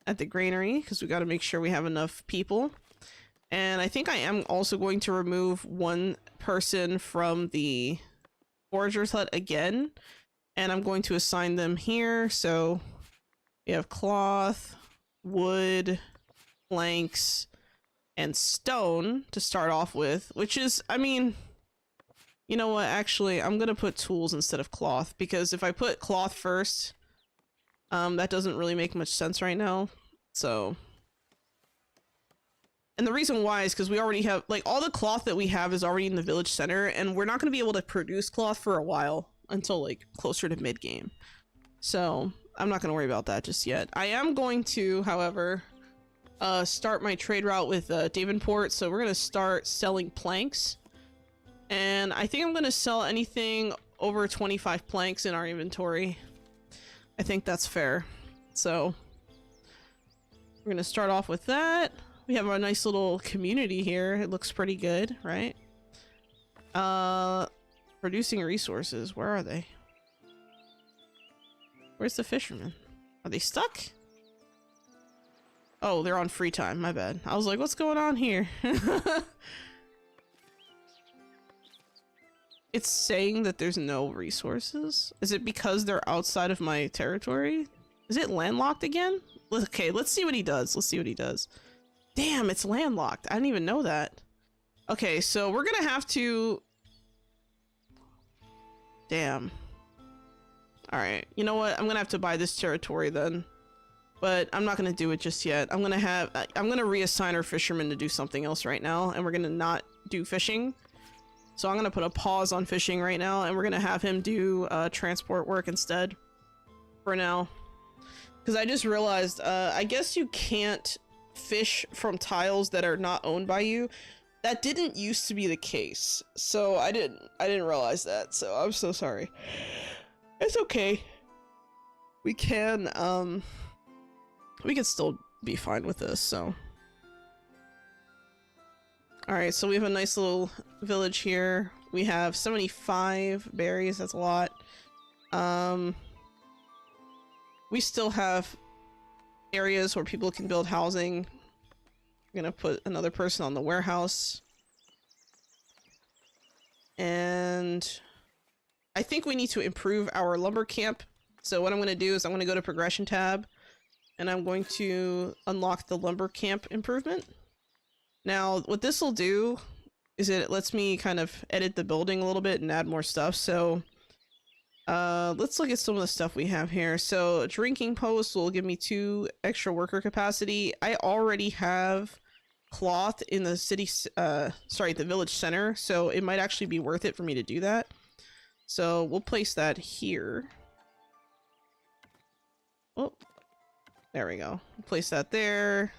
at the granary, because we got to make sure we have enough people. And I think I am also going to remove one person from the forager's hut again, and I'm going to assign them here. So we have cloth, wood, planks, and stone to start off with, which is, I mean, you know what, actually, I'm gonna put tools instead of cloth, because if I put cloth first, that doesn't really make much sense right now, so. And the reason why is because we already have, like, all the cloth that we have is already in the village center, and we're not gonna be able to produce cloth for a while, until, like, closer to mid-game. So, I'm not gonna worry about that just yet. I am going to, however, start my trade route with Davenport, so we're gonna start selling planks. And I think I'm gonna sell anything over 25 planks in our inventory. I think that's fair. So we're gonna start off with that. We have a nice little community here. It looks pretty good, right? Producing resources. Where are they? Where's the fishermen? Are they stuck? Oh, they're on free time. My bad. I was like, what's going on here? It's saying that there's no resources. Is it because they're outside of my territory? Is it landlocked again? Okay, let's see what he does. Let's see what he does. Damn, it's landlocked. I didn't even know that. Okay, so we're gonna have to... Damn. Alright, you know what? I'm gonna have to buy this territory then. But I'm not gonna do it just yet. I'm gonna reassign our fishermen to do something else right now, and we're gonna not do fishing. So I'm gonna put a pause on fishing right now, and we're gonna have him do transport work instead for now. Because I just realized, I guess you can't fish from tiles that are not owned by you, That didn't used to be the case, so I didn't realize that, so I'm so sorry. It's okay. We can still be fine with this, so. Alright, so we have a nice little village here. We have 75 berries, that's a lot. We still have areas where people can build housing. I'm gonna put another person on the warehouse. And I think we need to improve our lumber camp. So what I'm gonna do is I'm gonna go to progression tab and I'm going to unlock the lumber camp improvement. Now, what this will do is it lets me kind of edit the building a little bit and add more stuff. So let's look at some of the stuff we have here. So a drinking post will give me 2 extra worker capacity. I already have cloth in the city, the village center, so it might actually be worth it for me to do that. So we'll place that here. Oh, there we go. We'll place that there.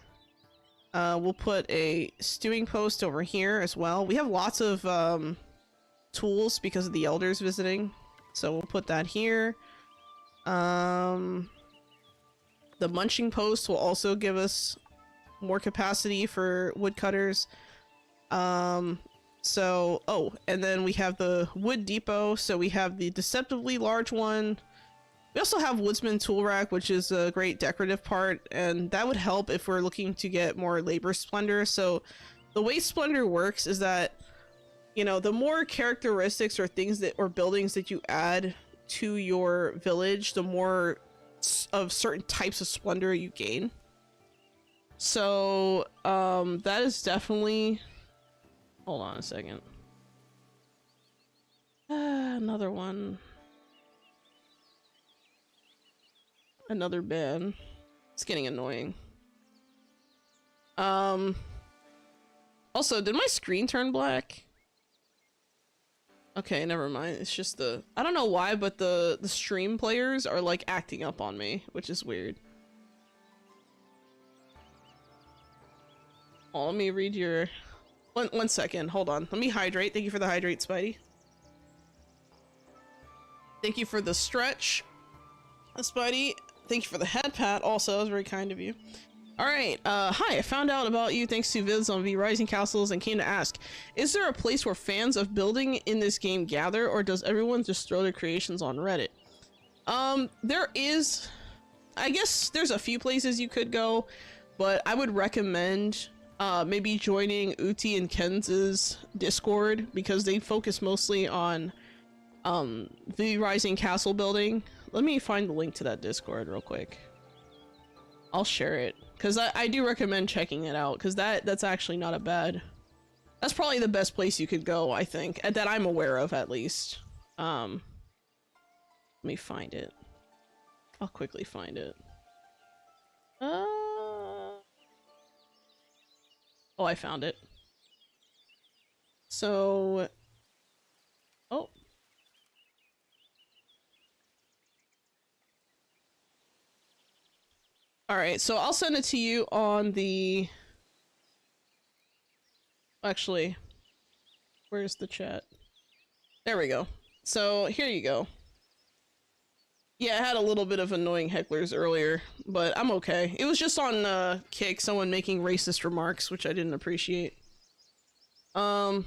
We'll put a stewing post over here as well. We have lots of tools because of the elders visiting, so we'll put that here. The munching post will also give us more capacity for woodcutters. Oh, and then we have the wood depot, so we have the deceptively large one. We also have woodsman tool rack, which is a great decorative part, and that would help if we're looking to get more labor splendor. So the way splendor works is that, you know, the more characteristics or things that or buildings that you add to your village, the more of certain types of splendor you gain. So that is definitely, hold on a second. Another one. Another ban. It's getting annoying. Also, did my screen turn black? Okay, never mind. It's just the, I don't know why, but the stream players are like acting up on me, which is weird. Oh, let me read your, one second, hold on. Let me hydrate. Thank you for the hydrate, Spidey. Thank you for the stretch, Spidey. Thank you for the head pat also, that was very kind of you. Alright, hi, I found out about you thanks to vids on V Rising Castles and came to ask, is there a place where fans of building in this game gather, or does everyone just throw their creations on Reddit? There is, I guess there's a few places you could go, but I would recommend maybe joining Uti and Kenz's Discord, because they focus mostly on the Rising Castle building. Let me find the link to that Discord real quick. I'll share it, because I do recommend checking it out, because that's actually not a bad, that's probably the best place you could go, I think, that I'm aware of at least. Let me find it. I'll quickly find it. Oh, I found it. So, oh. Alright, so I'll send it to you on the... Actually, where's the chat? There we go. So, here you go. Yeah, I had a little bit of annoying hecklers earlier, but I'm okay. It was just on Kick, someone making racist remarks, which I didn't appreciate. Where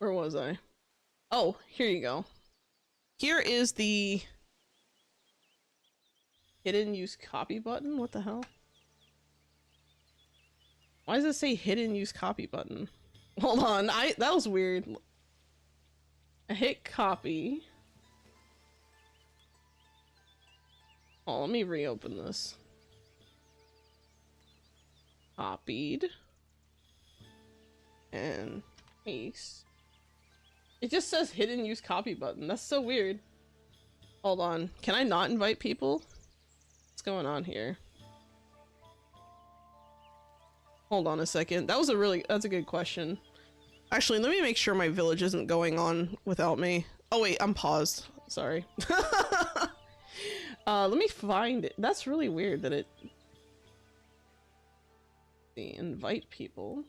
was I? Oh, here you go. Here is the hidden use copy button? What the hell? Why does it say hidden use copy button? Hold on, that was weird. I hit copy. Oh, let me reopen this. Copied. And paste. It just says hidden use copy button. That's so weird. Hold on. Can I not invite people? What's going on here? Hold on a second. That's a good question. Actually, let me make sure my village isn't going on without me. Oh wait, I'm paused. Sorry. Let me find it. That's really weird that it... Invite people.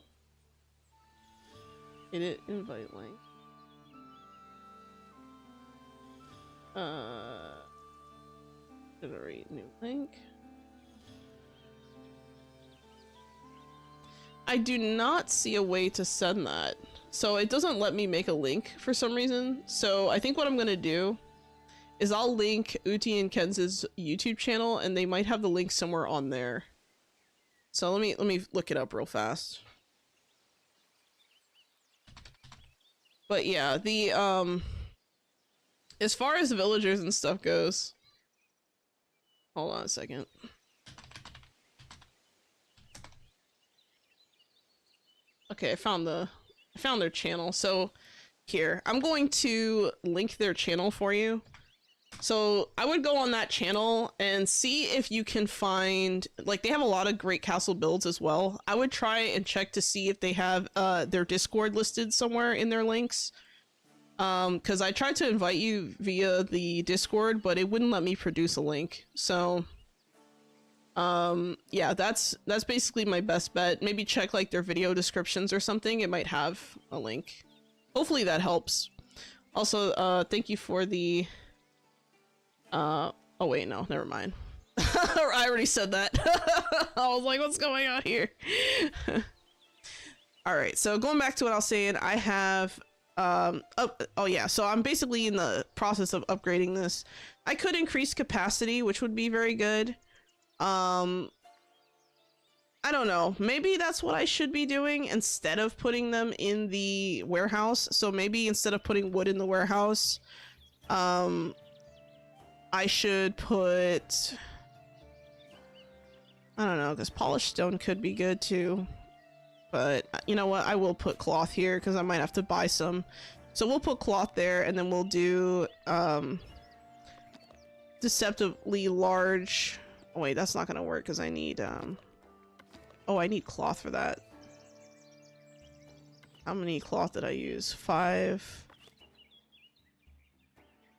Edit invite link. Generate new link. I do not see a way to send that. So it doesn't let me make a link for some reason. So I think what I'm gonna do is I'll link Uti and Kenz's YouTube channel, and they might have the link somewhere on there. So let me look it up real fast. But yeah, the as far as villagers and stuff goes, hold on a second. Okay, I found their channel. So here, I'm going to link their channel for you. So I would go on that channel and see if you can find, like, they have a lot of great castle builds as well. I would try and check to see if they have their Discord listed somewhere in their links. Because I tried to invite you via the Discord, but it wouldn't let me produce a link. So yeah, that's basically my best bet. Maybe check like their video descriptions or something. It might have a link. Hopefully that helps. Also, thank you for the oh wait, no, never mind. I already said that. I was like, what's going on here? All right, so going back to what I was saying, I have oh yeah, so I'm basically in the process of upgrading this. I could increase capacity, which would be very good. I don't know, maybe that's what I should be doing instead of putting them in the warehouse. So maybe instead of putting wood in the warehouse, I should put, I don't know, because polished stone could be good too. But you know what? I will put cloth here because I might have to buy some. So we'll put cloth there, and then we'll do deceptively large. Oh wait, that's not gonna work because I need oh, I need cloth for that. How many cloth did I use? 5,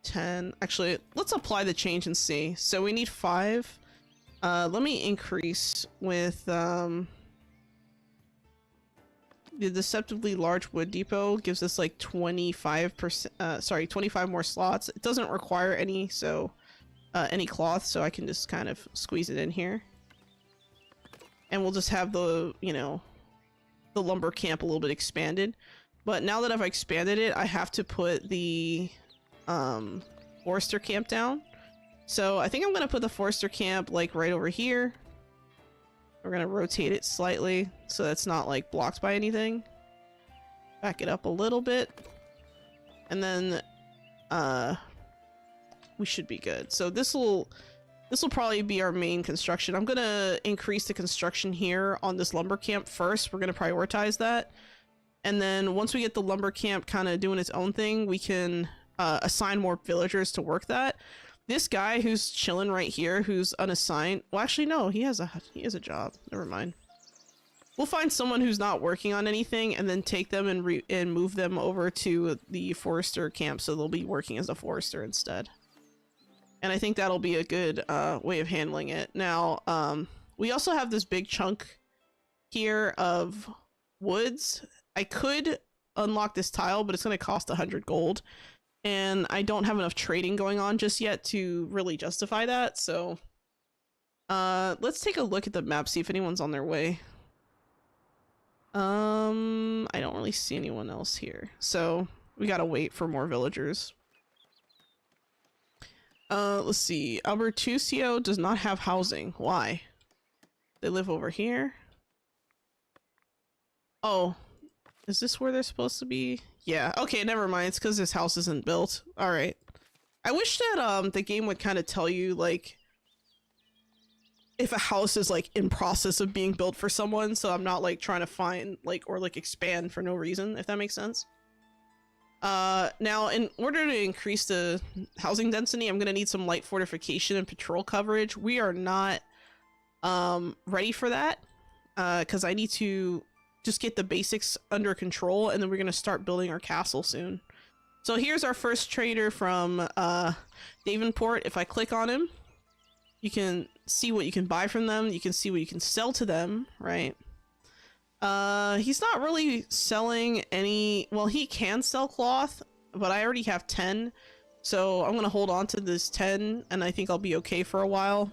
10. Actually, let's apply the change and see. So we need 5. Let me increase with the deceptively large wood depot gives us like 25%, sorry, 25 more slots. It doesn't require any, so any cloth, so I can just kind of squeeze it in here. And we'll just have the, you know, the lumber camp a little bit expanded. But now that I've expanded it, I have to put the forester camp down. So I think I'm gonna put the forester camp like right over here. We're gonna rotate it slightly so that's not like blocked by anything. Back it up a little bit. And then we should be good. So this will probably be our main construction. I'm gonna increase the construction here on this lumber camp first. We're gonna prioritize that. And then once we get the lumber camp kind of doing its own thing, we can assign more villagers to work that. This guy who's chilling right here, who's unassigned. Well, actually, no, he has a job. Never mind. We'll find someone who's not working on anything and then take them and move them over to the forester camp, so they'll be working as a forester instead. And I think that'll be a good way of handling it. Now, we also have this big chunk here of woods. I could unlock this tile, but it's going to cost 100 gold. And I don't have enough trading going on just yet to really justify that, so let's take a look at the map, see if anyone's on their way. I don't really see anyone else here, so we gotta wait for more villagers. Let's see. Albertucio does not have housing. Why? They live over here. Oh, is this where they're supposed to be? Yeah, okay, never mind. It's because this house isn't built. Alright. I wish that the game would kind of tell you, like, if a house is, like, in process of being built for someone, so I'm not, like, trying to find, like, or, like, expand for no reason, if that makes sense. Now, in order to increase the housing density, I'm gonna need some light fortification and patrol coverage. We are not, ready for that, because I need to just get the basics under control, and then we're gonna start building our castle soon. So here's our first trader from Davenport. If I click on him, you can see what you can buy from them. You can see what you can sell to them, right? He's not really selling any, well, he can sell cloth, but I already have 10. So I'm gonna hold on to this 10 and I think I'll be okay for a while.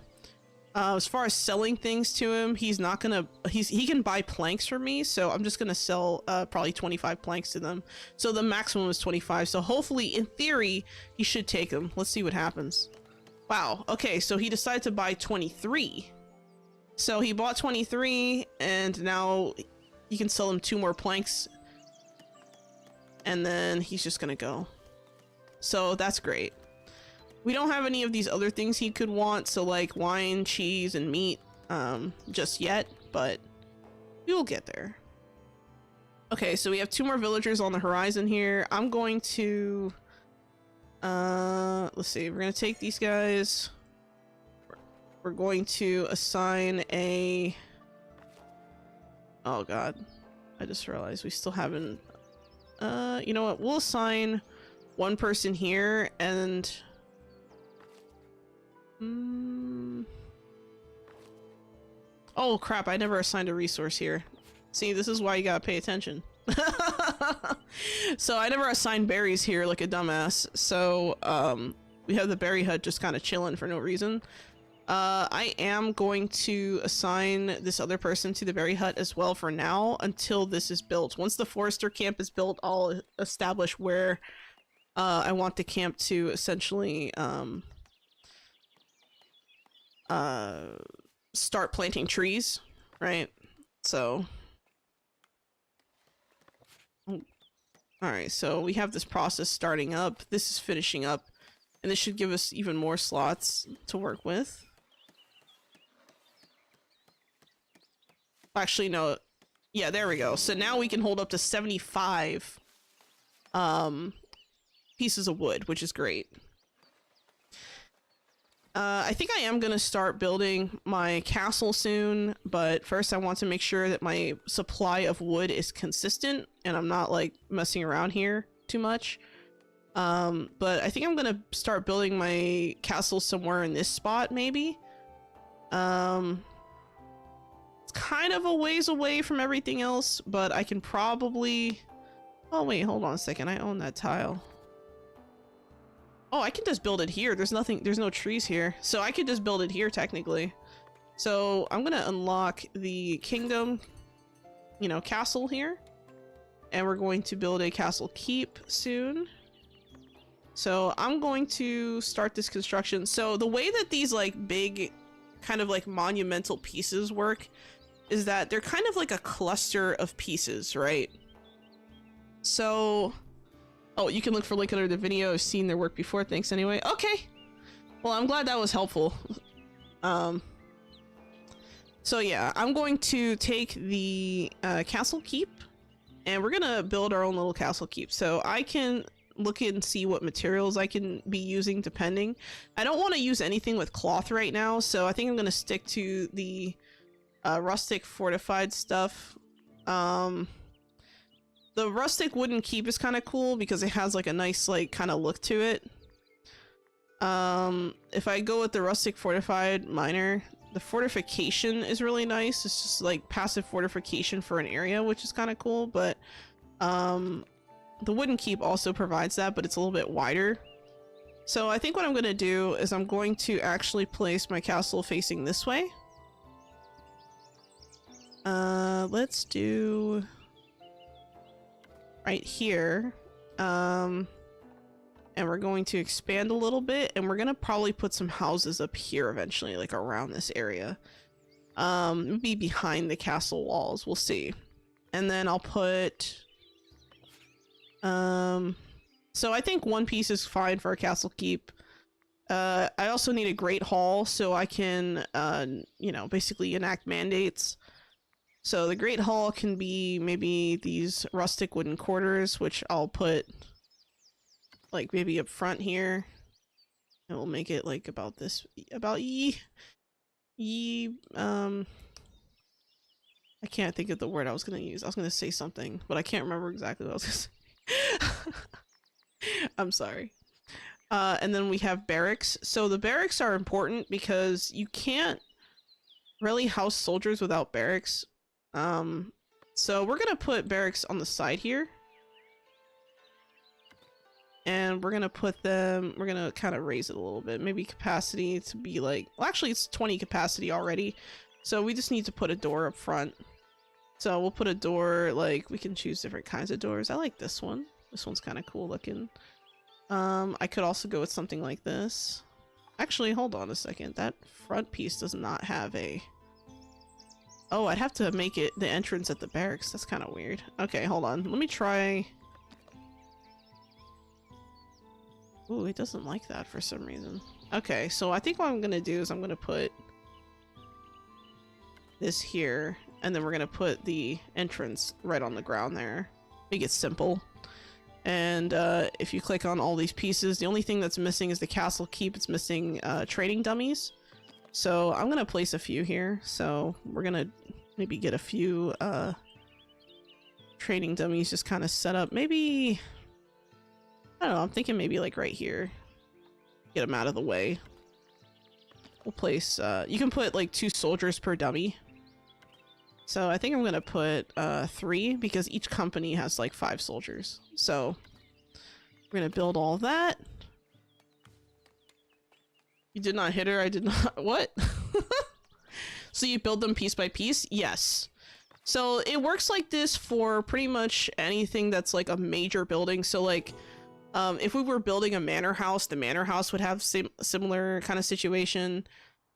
As far as selling things to him, he's not gonna, he can buy planks for me, so I'm just gonna sell probably 25 planks to them. So the maximum is 25, so hopefully in theory he should take them. Let's see what happens. Wow, okay, so he decided to buy 23. So he bought 23 and now you can sell him 2 more planks and then he's just gonna go. So that's great. We don't have any of these other things he could want, so like wine, cheese, and meat just yet, but we will get there. Okay, so we have 2 more villagers on the horizon here. I'm going to let's see, we're gonna take these guys. We're going to assign a, oh god, I just realized we still haven't, you know what, we'll assign 1 person here and oh crap, I never assigned a resource here. See, this is why you gotta pay attention. So I never assigned berries here like a dumbass. So we have the berry hut just kind of chilling for no reason. I am going to assign this other person to the berry hut as well for now until this is built. Once the forester camp is built, I'll establish where I want the camp to essentially start planting trees, right? So all right, so we have this process starting up. This is finishing up and this should give us even more slots to work with. Actually, no, yeah, there we go. So now we can hold up to 75 pieces of wood, which is great. I think I am going to start building my castle soon, but first I want to make sure that my supply of wood is consistent and I'm not like messing around here too much. But I think I'm going to start building my castle somewhere in this spot, maybe. It's kind of a ways away from everything else, but I can probably... Oh wait, hold on a second, I own that tile. Oh, I can just build it here. There's nothing, there's no trees here. So I could just build it here technically. So I'm gonna unlock the kingdom, you know, castle here. And we're going to build a castle keep soon. So I'm going to start this construction. So the way that these like big kind of like monumental pieces work is that they're kind of like a cluster of pieces, right? So... Oh, you can look for link under the video. I've seen their work before. Thanks anyway. Okay. Well, I'm glad that was helpful. So yeah, I'm going to take the castle keep and we're gonna build our own little castle keep. So I can look and see what materials I can be using depending. I don't want to use anything with cloth right now, so I think I'm gonna stick to the rustic fortified stuff. The rustic wooden keep is kind of cool because it has like a nice like kind of look to it. If I go with the rustic fortified miner, the fortification is really nice. It's just like passive fortification for an area, which is kind of cool, but the wooden keep also provides that, but it's a little bit wider. So I think what I'm going to do is I'm going to actually place my castle facing this way. Let's do right here. And we're going to expand a little bit and we're going to probably put some houses up here eventually, like around this area. Maybe behind the castle walls, we'll see. And then I'll put so I think 1 piece is fine for a castle keep. I also need a great hall so I can you know, basically enact mandates. So the great hall can be maybe these rustic wooden quarters, which I'll put like maybe up front here. And we'll make it like about this, about I can't think of the word I was gonna use. I was gonna say something, but I can't remember exactly what I was gonna say. I'm sorry. And then we have barracks. So the barracks are important because you can't really house soldiers without barracks. So we're gonna put barracks on the side here. And we're gonna put them, we're gonna kind of raise it a little bit. Maybe capacity to be like, well, actually it's 20 capacity already. So we just need to put a door up front. So we'll put a door, like we can choose different kinds of doors. I like this one. This one's kind of cool looking. I could also go with something like this. Actually, hold on a second. That front piece does not have a... Oh, I'd have to make it the entrance at the barracks. That's kind of weird. Okay, hold on. Let me try... Ooh, it doesn't like that for some reason. Okay, so I think what I'm gonna do is I'm gonna put this here, and then we're gonna put the entrance right on the ground there. Make it simple. And if you click on all these pieces, the only thing that's missing is the castle keep. It's missing trading dummies. So I'm gonna place a few here. So we're gonna maybe get a few trading dummies just kind of set up. Maybe, I don't know, I'm thinking maybe like right here. Get them out of the way. We'll place, you can put like 2 soldiers per dummy. So I think I'm gonna put 3 because each company has like 5 soldiers. So we're gonna build all that. You did not hit her, I did not, what? So you build them piece by piece? Yes. So it works like this for pretty much anything that's like a major building. So like, if we were building a manor house, the manor house would have similar kind of situation.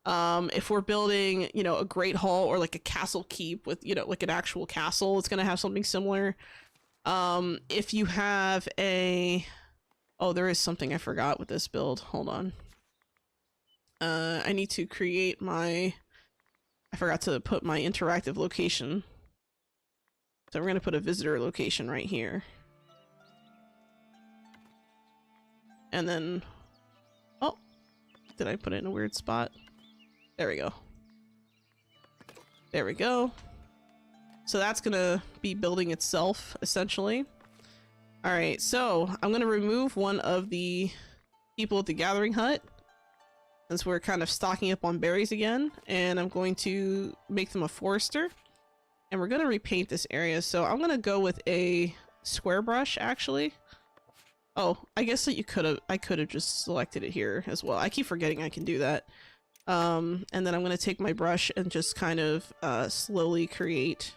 If we're building, you know, a great hall or like a castle keep with, you know, like an actual castle, it's gonna have something similar. If you have a... Oh, there is something I forgot with this build. Hold on. I need to create my... I forgot to put my interactive location. So we're gonna put a visitor location right here. And then... Oh! Did I put it in a weird spot? There we go. There we go. So that's gonna be building itself, essentially. Alright, so I'm gonna remove one of the people at the gathering hut, since we're kind of stocking up on berries again, and I'm going to make them a forester. And we're gonna repaint this area, so I'm gonna go with a square brush, actually. Oh, I guess that I could have just selected it here as well. I keep forgetting I can do that. And then I'm going to take my brush and just kind of slowly create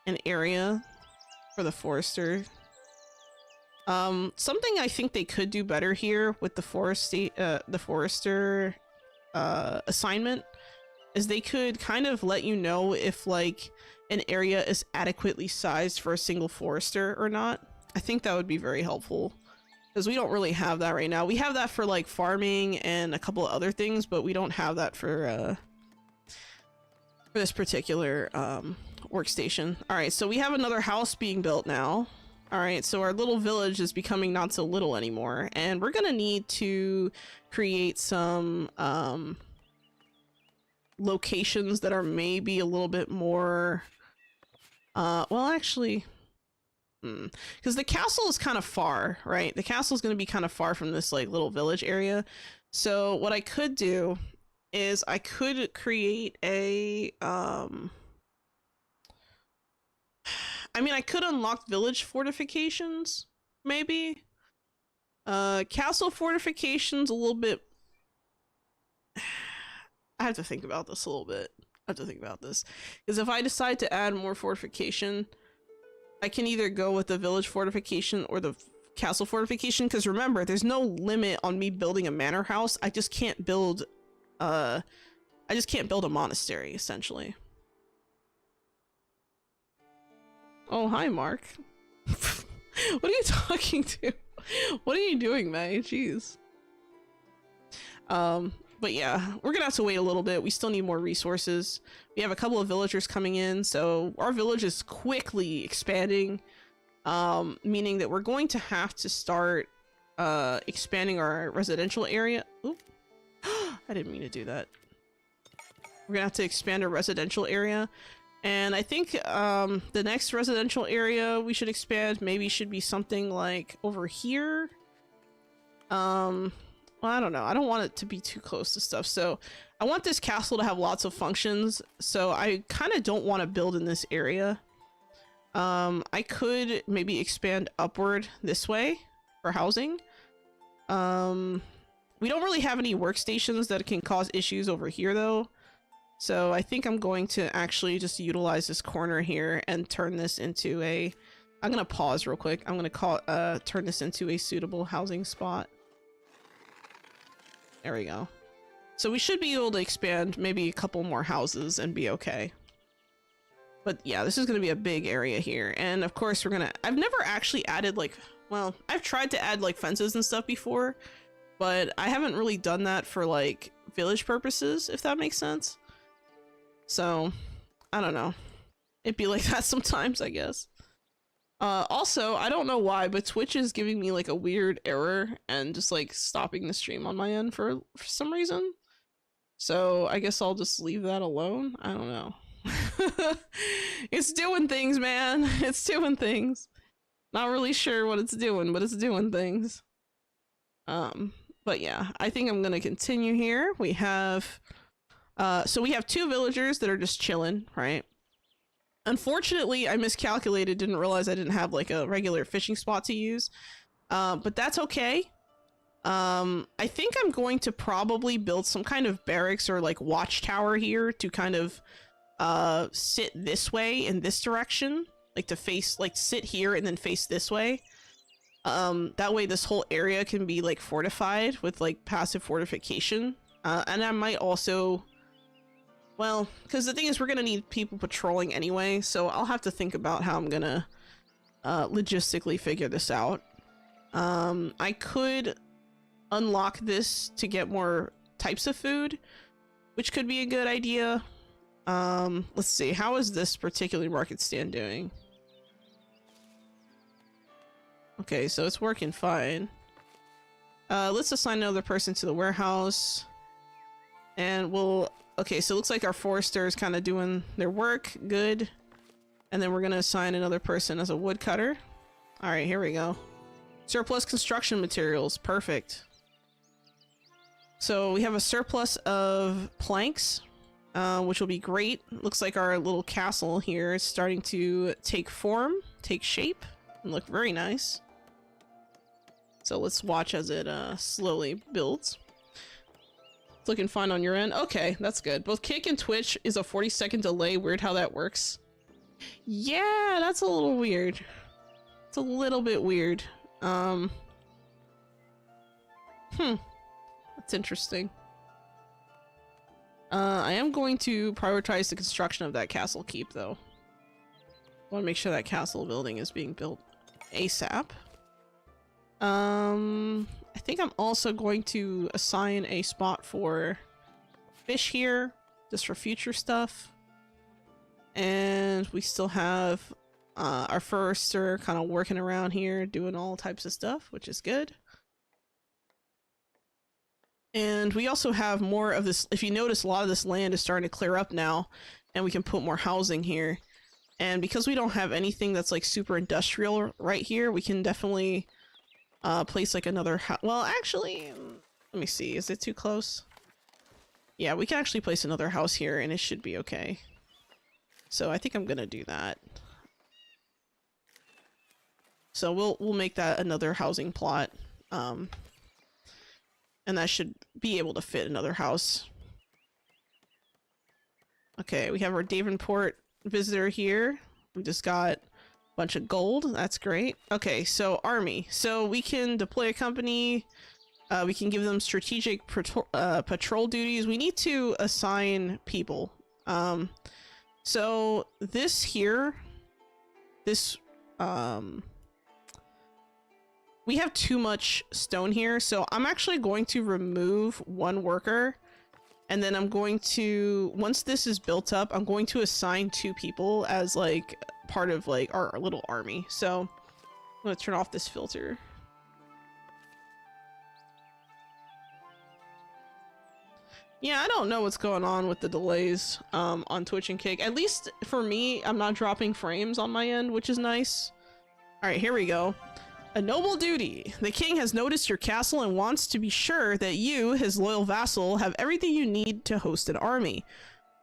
an area for the forester. Something I think they could do better here with the forester assignment is they could kind of let you know if like an area is adequately sized for a single forester or not. I think that would be very helpful. Because we don't really have that right now. We have that for like farming and a couple of other things, but we don't have that for this particular workstation. Alright, so we have another house being built now. Alright, so our little village is becoming not so little anymore. And we're gonna need to create some locations that are maybe a little bit more... well, actually... Because the castle is kind of far, right? The castle is going to be kind of far from this like little village area. So what I could do is I could create a I mean, I could unlock village fortifications, maybe. Castle fortifications a little bit. I have to think about this a little bit. I have to think about this because if I decide to add more fortification, I can either go with the village fortification or the castle fortification, because remember, there's no limit on me building a manor house. I just can't build a monastery, essentially. Oh, hi, Mark. What are you talking to? What are you doing, man? Jeez. But yeah, we're gonna have to wait a little bit. We still need more resources. We have a couple of villagers coming in, so our village is quickly expanding, meaning that we're going to have to start expanding our residential area. Oop. I didn't mean to do that. We're gonna have to expand our residential area, and I think the next residential area we should expand maybe should be something like over here. Well, I don't know. I don't want it to be too close to stuff. So I want this castle to have lots of functions. So I kind of don't want to build in this area. I could maybe expand upward this way for housing. We don't really have any workstations that can cause issues over here though. So I think I'm going to actually just utilize this corner here and turn this into a, I'm gonna pause real quick. I'm gonna turn this into a suitable housing spot. There we go. So we should be able to expand maybe a couple more houses and be okay. But yeah, this is going to be a big area here. And of course we're going to, I've never actually added like, well, I've tried to add like fences and stuff before, but I haven't really done that for like village purposes, if that makes sense. So I don't know. It'd be like that sometimes, I guess. Also, I don't know why, but Twitch is giving me like a weird error and just like stopping the stream on my end for some reason. So I guess I'll just leave that alone. I don't know. It's doing things, man. It's doing things. Not really sure what it's doing, but it's doing things. But yeah, I think I'm gonna continue here. We have so we have 2 villagers that are just chilling, right? Unfortunately, I miscalculated, didn't realize I didn't have like a regular fishing spot to use. But that's okay. I think I'm going to probably build some kind of barracks or like watchtower here to kind of sit this way in this direction, like to face, like sit here and then face this way. That way this whole area can be like fortified with like passive fortification. And I might also, well, because the thing is we're gonna need people patrolling anyway, so I'll have to think about how I'm gonna logistically figure this out. I could unlock this to get more types of food, which could be a good idea. Let's see, how is this particular market stand doing? Okay, so it's working fine. Let's assign another person to the warehouse. And we'll, okay, so it looks like our forester is kind of doing their work, good. And then we're gonna assign another person as a woodcutter. All right, here we go. Surplus construction materials, perfect. So we have a surplus of planks, which will be great. Looks like our little castle here is starting to take form, take shape, and look very nice. So let's watch as it slowly builds. It's looking fine on your end. Okay, that's good. Both Kick and Twitch is a 40-second delay. Weird how that works. Yeah, that's a little weird. It's a little bit weird. That's interesting. I am going to prioritize the construction of that castle keep, though. I want to make sure that castle building is being built ASAP. I think I'm also going to assign a spot for fish here, just for future stuff. And we still have our forester kind of working around here, doing all types of stuff, which is good. And we also have more of this. If you notice, a lot of this land is starting to clear up now, and we can put more housing here. And because we don't have anything that's like super industrial right here, we can definitely place like another house. Well, actually, let me see. Is it too close? Yeah, we can actually place another house here, and it should be okay. So I think I'm gonna do that. So we'll make that another housing plot. And that should be able to fit another house. Okay, we have our Davenport visitor here. We just got a bunch of gold. That's great. Okay, so army. So we can deploy a company. We can give them strategic patrol duties. We need to assign people. So this here, this, we have too much stone here, so I'm actually going to remove one worker, and then I'm going to, once this is built up, I'm going to assign 2 people as like part of like our little army. So I'm gonna turn off this filter. Yeah, I don't know what's going on with the delays on Twitch and Kick. At least for me, I'm not dropping frames on my end, which is nice. All right, here we go. A noble duty. The king has noticed your castle and wants to be sure that you, his loyal vassal, have everything you need to host an army.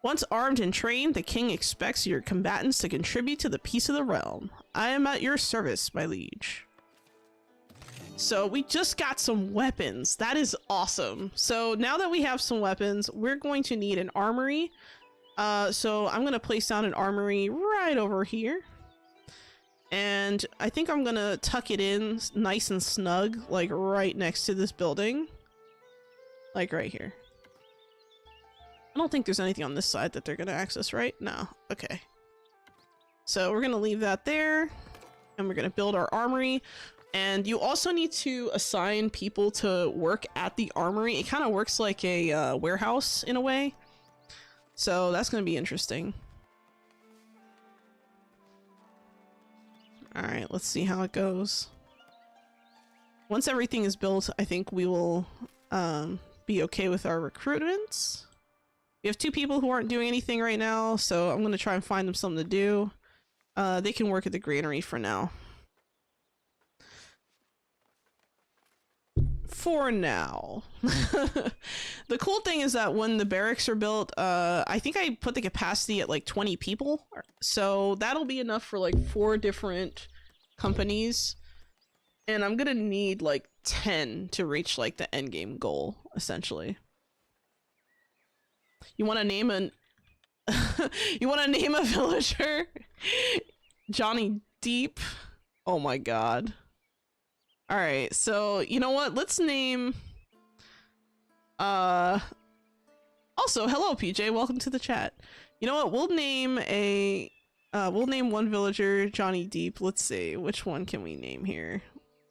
Once armed and trained, the king expects your combatants to contribute to the peace of the realm. I am at your service, my liege. So we just got some weapons. That is awesome. So now that we have some weapons, we're going to need an armory. So I'm going to place down an armory right over here. And I think I'm going to tuck it in nice and snug, like right next to this building. Like right here. I don't think there's anything on this side that they're going to access, right? No. Okay. So we're going to leave that there. And we're going to build our armory. And you also need to assign people to work at the armory. It kind of works like a warehouse in a way. So that's going to be interesting. All right, let's see how it goes. Once everything is built, I think we will be okay with our recruitments. We have 2 people who aren't doing anything right now, so I'm going to try and find them something to do. They can work at the granary for now. For now. The cool thing is that when the barracks are built, I think I put the capacity at like 20 people. So that'll be enough for like 4 different companies. And I'm gonna need like 10 to reach like the end game goal, essentially. You want to name an you want to name a villager? Johnny Deep? Oh my god. All right, so you know what? Let's name. Also, hello, PJ. Welcome to the chat. You know what? We'll name one villager Johnny Deep. Let's see, which one can we name here?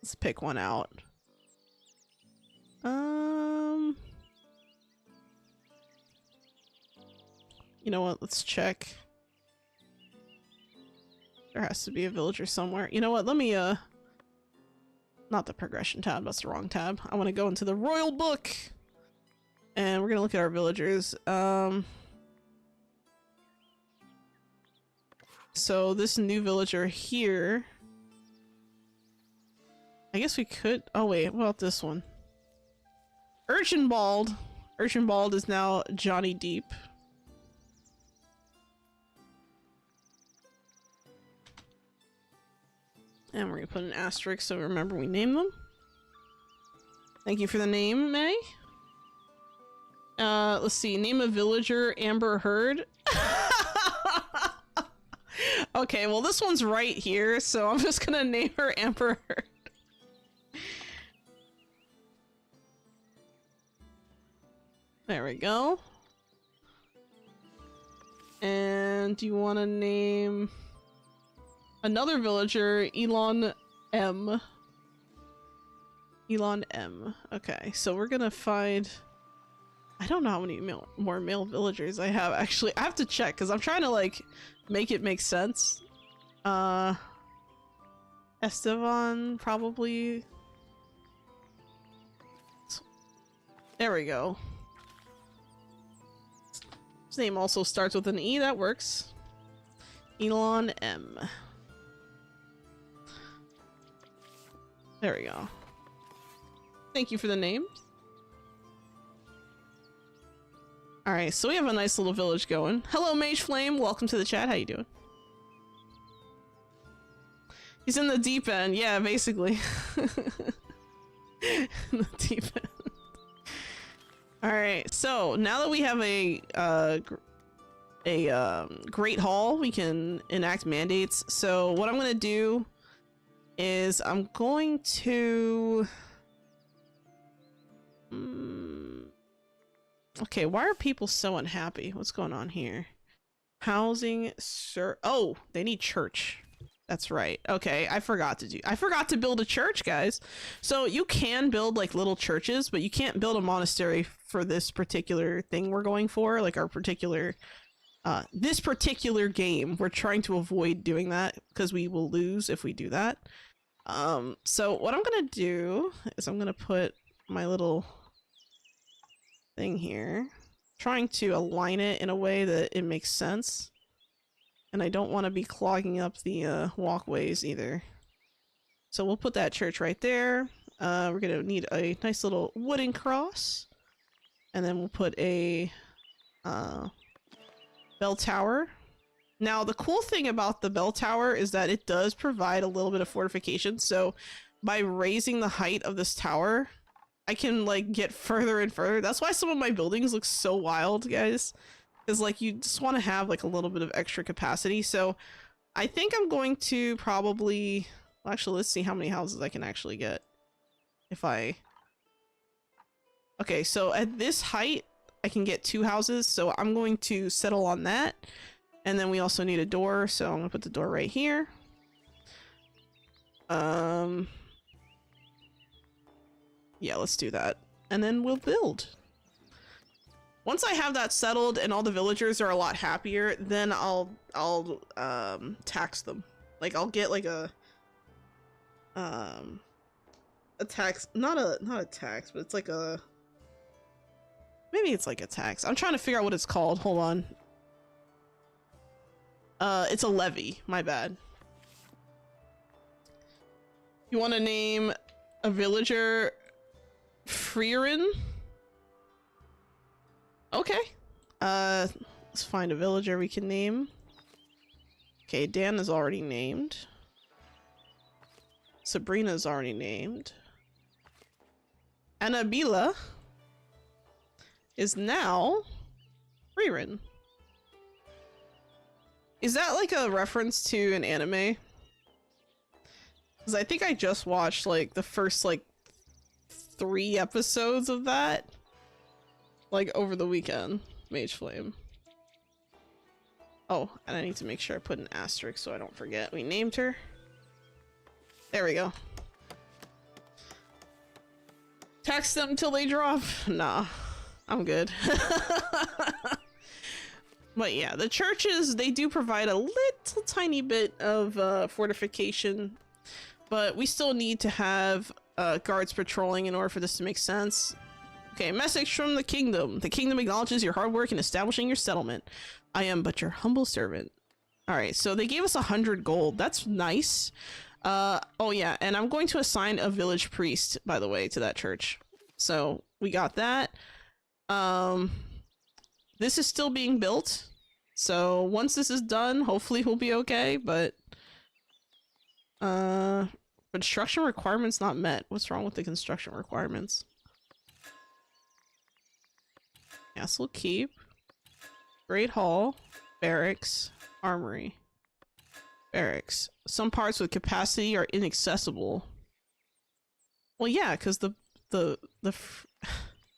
Let's pick one out. You know what? Let's check. There has to be a villager somewhere. You know what? Let me not the progression tab, that's the wrong tab. I want to go into the royal book and we're gonna look at our villagers. So this new villager here, I guess we could, oh wait, what about this one? Urchinbald is now Johnny Deep. And we're gonna put an asterisk so remember we name them. Thank you for the name, May. Let's see. Name a villager Amber Heard. Okay, well this one's right here, so I'm just gonna name her Amber Heard. There we go. And do you want to name another villager Elon M? Elon M. Okay, so we're gonna find, I don't know how many more male villagers I have actually. I have to check because I'm trying to like make it make sense. Esteban probably. There we go. His name also starts with an E, that works. Elon M. There we go. Thank you for the names. Alright, so we have a nice little village going. Hello, Mage Flame. Welcome to the chat. How you doing? He's in the deep end. Yeah, basically. In the deep end. Alright, so now that we have a great hall, we can enact mandates. So what I'm going to do is I'm going to... Okay, why are people so unhappy? What's going on here? Housing, sir. Oh, they need church. That's right. Okay, I forgot to build a church, guys. So you can build like little churches, but you can't build a monastery for this particular thing we're going for, like our particular this particular game. We're trying to avoid doing that because we will lose if we do that. So what I'm gonna do is I'm gonna put my little thing here, trying to align it in a way that it makes sense. And I don't want to be clogging up the walkways either. So we'll put that church right there. We're gonna need a nice little wooden cross. And then we'll put a Bell tower. Now, the cool thing about the bell tower is that it does provide a little bit of fortification. So by raising the height of this tower, I can like get further and further. That's why some of my buildings look so wild, guys. Is like you just want to have like a little bit of extra capacity. So I think I'm going to probably, well, actually, let's see how many houses I can actually get. If I, okay, so at this height, I can get 2 houses. So I'm going to settle on that. And then we also need a door, so I'm gonna put the door right here. Yeah, let's do that. And then we'll build. Once I have that settled and all the villagers are a lot happier, then I'll tax them. Like I'll get like a tax, not a tax, but it's like a, maybe it's like a tax. I'm trying to figure out what it's called. Hold on. It's a levy, my bad. You want to name a villager Freerin? Okay. Let's find a villager we can name. Okay, Dan is already named. Sabrina's already named. Annabella is now Freerin. Is that like a reference to an anime? Because I think I just watched like the first like 3 episodes of that. Like over the weekend. Mage Flame. Oh, and I need to make sure I put an asterisk so I don't forget. We named her. There we go. Tax them till they drop? Nah, I'm good. But yeah, the churches, they do provide a little tiny bit of fortification, but we still need to have guards patrolling in order for this to make sense. Okay, message from the kingdom. The kingdom acknowledges your hard work in establishing your settlement. I am but your humble servant. All right, so they gave us 100 gold. That's nice. Oh yeah, and I'm going to assign a village priest, by the way, to that church. So we got that. This is still being built, so once this is done, hopefully we'll be okay, but construction requirements not met. What's wrong with the construction requirements? Castle Keep, Great Hall, Barracks, Armory. Barracks. Some parts with capacity are inaccessible. Well, yeah, because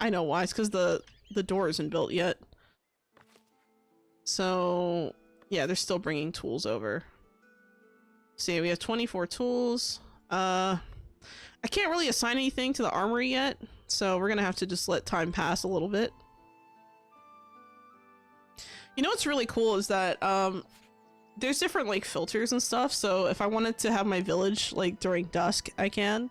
I know why. It's because the door isn't built yet. So, yeah, they're still bringing tools over. See, we have 24 tools. I can't really assign anything to the armory yet, so we're gonna have to just let time pass a little bit. You know what's really cool is that, there's different, like, filters and stuff, so if I wanted to have my village, like, during dusk, I can.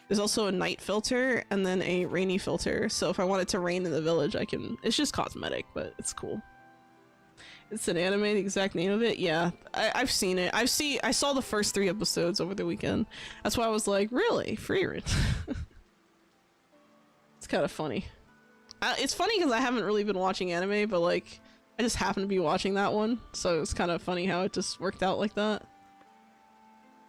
There's also a night filter, and then a rainy filter, so if I wanted to rain in the village, I can. It's just cosmetic, but it's cool. It's an anime, the exact name of it? Yeah, I've seen it. I saw the first 3 episodes over the weekend. That's why I was like, really? Freerin? It's kind of funny. It's funny because I haven't really been watching anime, but, like, I just happened to be watching that one, so it's kind of funny how it just worked out like that.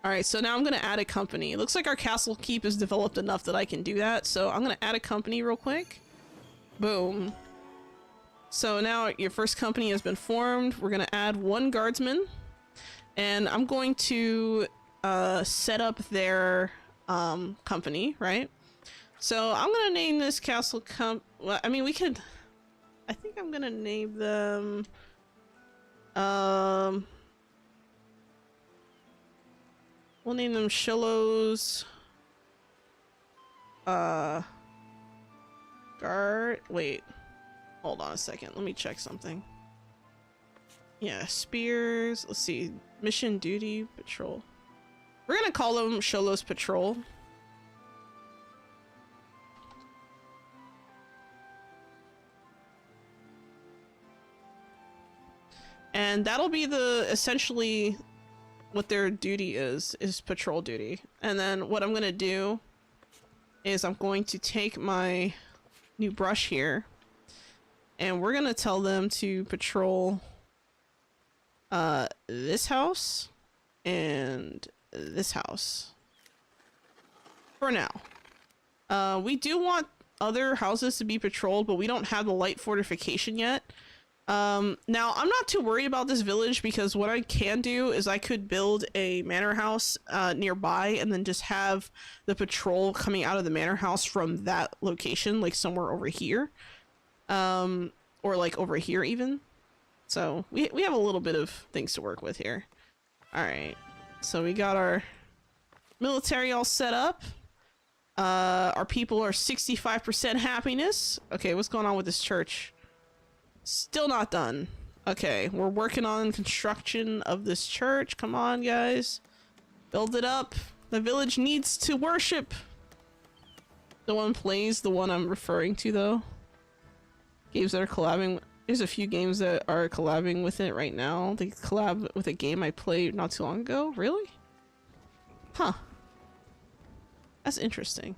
Alright, so now I'm gonna add a company. It looks like our castle keep is developed enough that I can do that, so I'm gonna add a company real quick. Boom. So now your first company has been formed. We're gonna add 1 guardsman, and I'm going to set up their company, right? So I'm gonna name this castle well, I mean, we could... I think I'm gonna name them... we'll name them Shiloh's... guard... Wait. Hold on a second. Let me check something. Yeah, spears. Let's see. Mission duty patrol. We're gonna call them Shiloh's patrol. And that'll be the essentially what their duty is patrol duty. And then what I'm gonna do is I'm going to take my new brush here, and we're gonna tell them to patrol this house and this house for now. We do want other houses to be patrolled, but we don't have the light fortification yet. Now I'm not too worried about this village because what I can do is I could build a manor house nearby and then just have the patrol coming out of the manor house from that location, like somewhere over here, or like over here even. So we have a little bit of things to work with here. All right, so we got our military all set up. Our people are 65% happiness. Okay, what's going on with this church? Still not done. Okay, we're working on construction of this church. Come on, guys. Build it up. The village needs to worship. No one plays the one I'm referring to, though. Games that are collabing. There's a few games that are collabing with it right now. They collab with a game I played not too long ago. Really? Huh. That's interesting.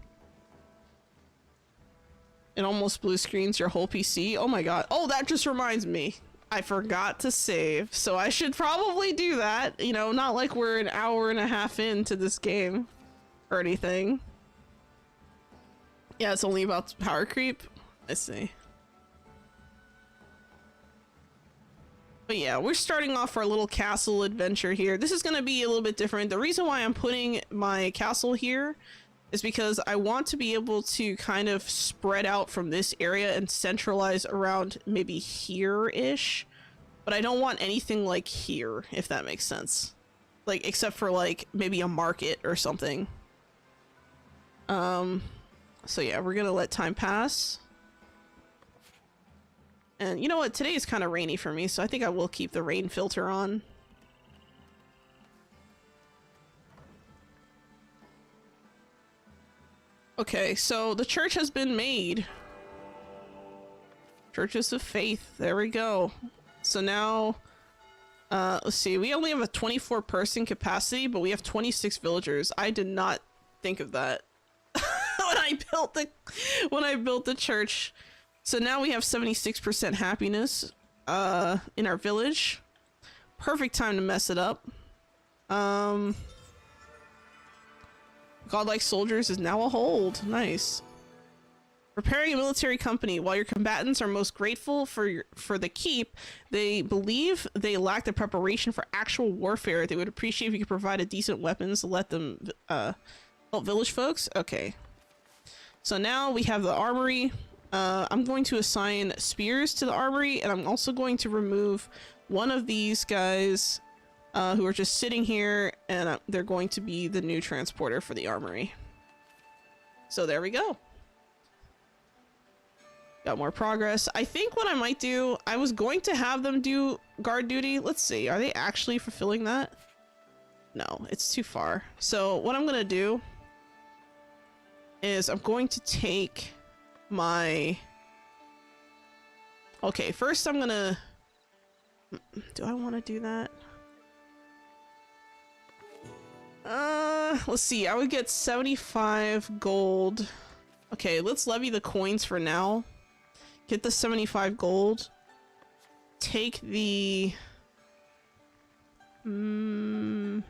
It almost blue screens your whole PC. Oh my god. Oh, that just reminds me. I forgot to save. So I should probably do that. You know, not like we're an hour and a half into this game or anything. Yeah, it's only about power creep. I see. But yeah, we're starting off our little castle adventure here. This is going to be a little bit different. The reason why I'm putting my castle here is because I want to be able to kind of spread out from this area and centralize around maybe here-ish. But I don't want anything like here, if that makes sense. Like, except for like maybe a market or something. So yeah, we're gonna let time pass. And you know what? Today is kind of rainy for me, so I think I will keep the rain filter on. Okay, so the church has been made. Churches of Faith. There we go. So now, let's see. We only have a 24 person capacity, but we have 26 villagers. I did not think of that when I built the church. So now we have 76% happiness in our village. Perfect time to mess it up. Godlike soldiers is now a hold. Nice. Preparing a military company. While your combatants are most grateful for the keep, they believe they lack the preparation for actual warfare. They would appreciate if you could provide a decent weapons to let them help village folks. Okay. So now we have the armory. I'm going to assign spears to the armory, and I'm also going to remove one of these guys who are just sitting here, and they're going to be the new transporter for the armory. So there we go. Got more progress. I think what I might do, I was going to have them do guard duty. Let's see, are they actually fulfilling that? No, it's too far. So what I'm gonna do is I'm going to take my... Okay, first I'm gonna... Do I want to do that? Let's see, I would get 75 gold. Okay, let's levy the coins for now. Get the 75 gold. Take the... You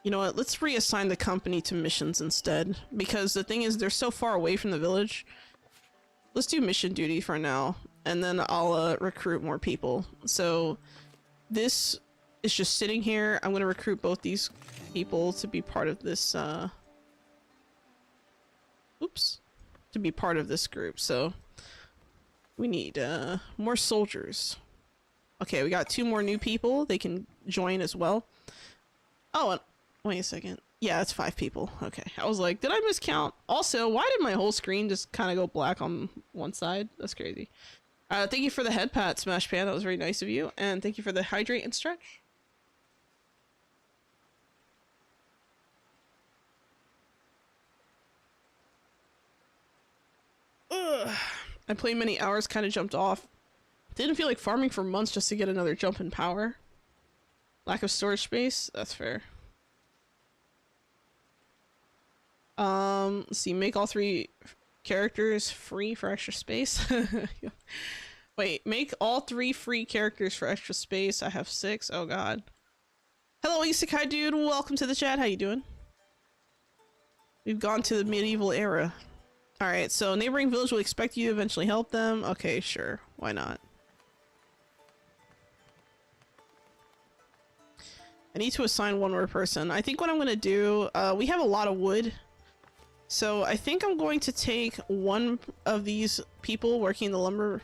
know what, let's reassign the company to missions instead. Because the thing is, they're so far away from the village. Let's do mission duty for now. And then I'll recruit more people. So this is just sitting here. I'm going to recruit both these people to be part of this... Oops. To be part of this group. So we need more soldiers. Okay, we got 2 more new people. They can join as well. Oh, and wait a second. Yeah, it's 5 people. Okay. I was like, did I miscount? Also, why did my whole screen just kind of go black on one side? That's crazy. Thank you for the head pat, Smash Pan. That was very nice of you. And thank you for the hydrate and stretch. Ugh. I played many hours, kind of jumped off. Didn't feel like farming for months just to get another jump in power. Lack of storage space? That's fair. Let's see, make all 3 characters free for extra space. Wait, make all 3 free characters for extra space. I have 6. Oh god. Hello, Isekai dude. Welcome to the chat. How you doing? We've gone to the medieval era. Alright, so neighboring village will expect you to eventually help them. Okay, sure. Why not? I need to assign one more person. I think what I'm gonna do, we have a lot of wood. So I think I'm going to take one of these people working in the lumber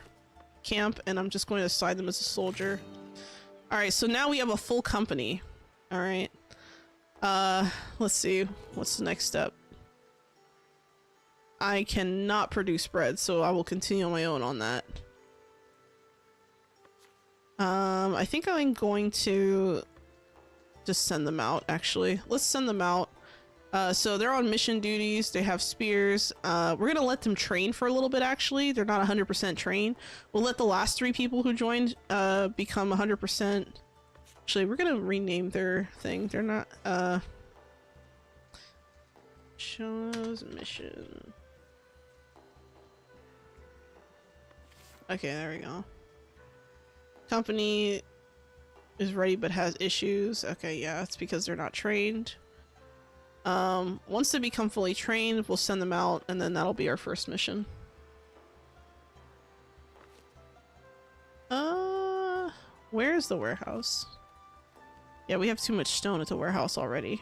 camp and I'm just going to assign them as a soldier. Alright, so now we have a full company. Alright. Let's see. What's the next step? I cannot produce bread, so I will continue on my own on that. I think I'm going to just send them out, actually. Let's send them out. So they're on mission duties, they have spears. We're gonna let them train for a little bit, actually. They're not 100% trained. We'll let the last 3 people who joined become 100%. Actually, we're gonna rename their thing. They're not, shows mission. Okay, there we go. Company is ready but has issues. Okay, yeah, it's because they're not trained. Once they become fully trained, we'll send them out and then that'll be our first mission. Where's the warehouse? Yeah, we have too much stone at the warehouse already.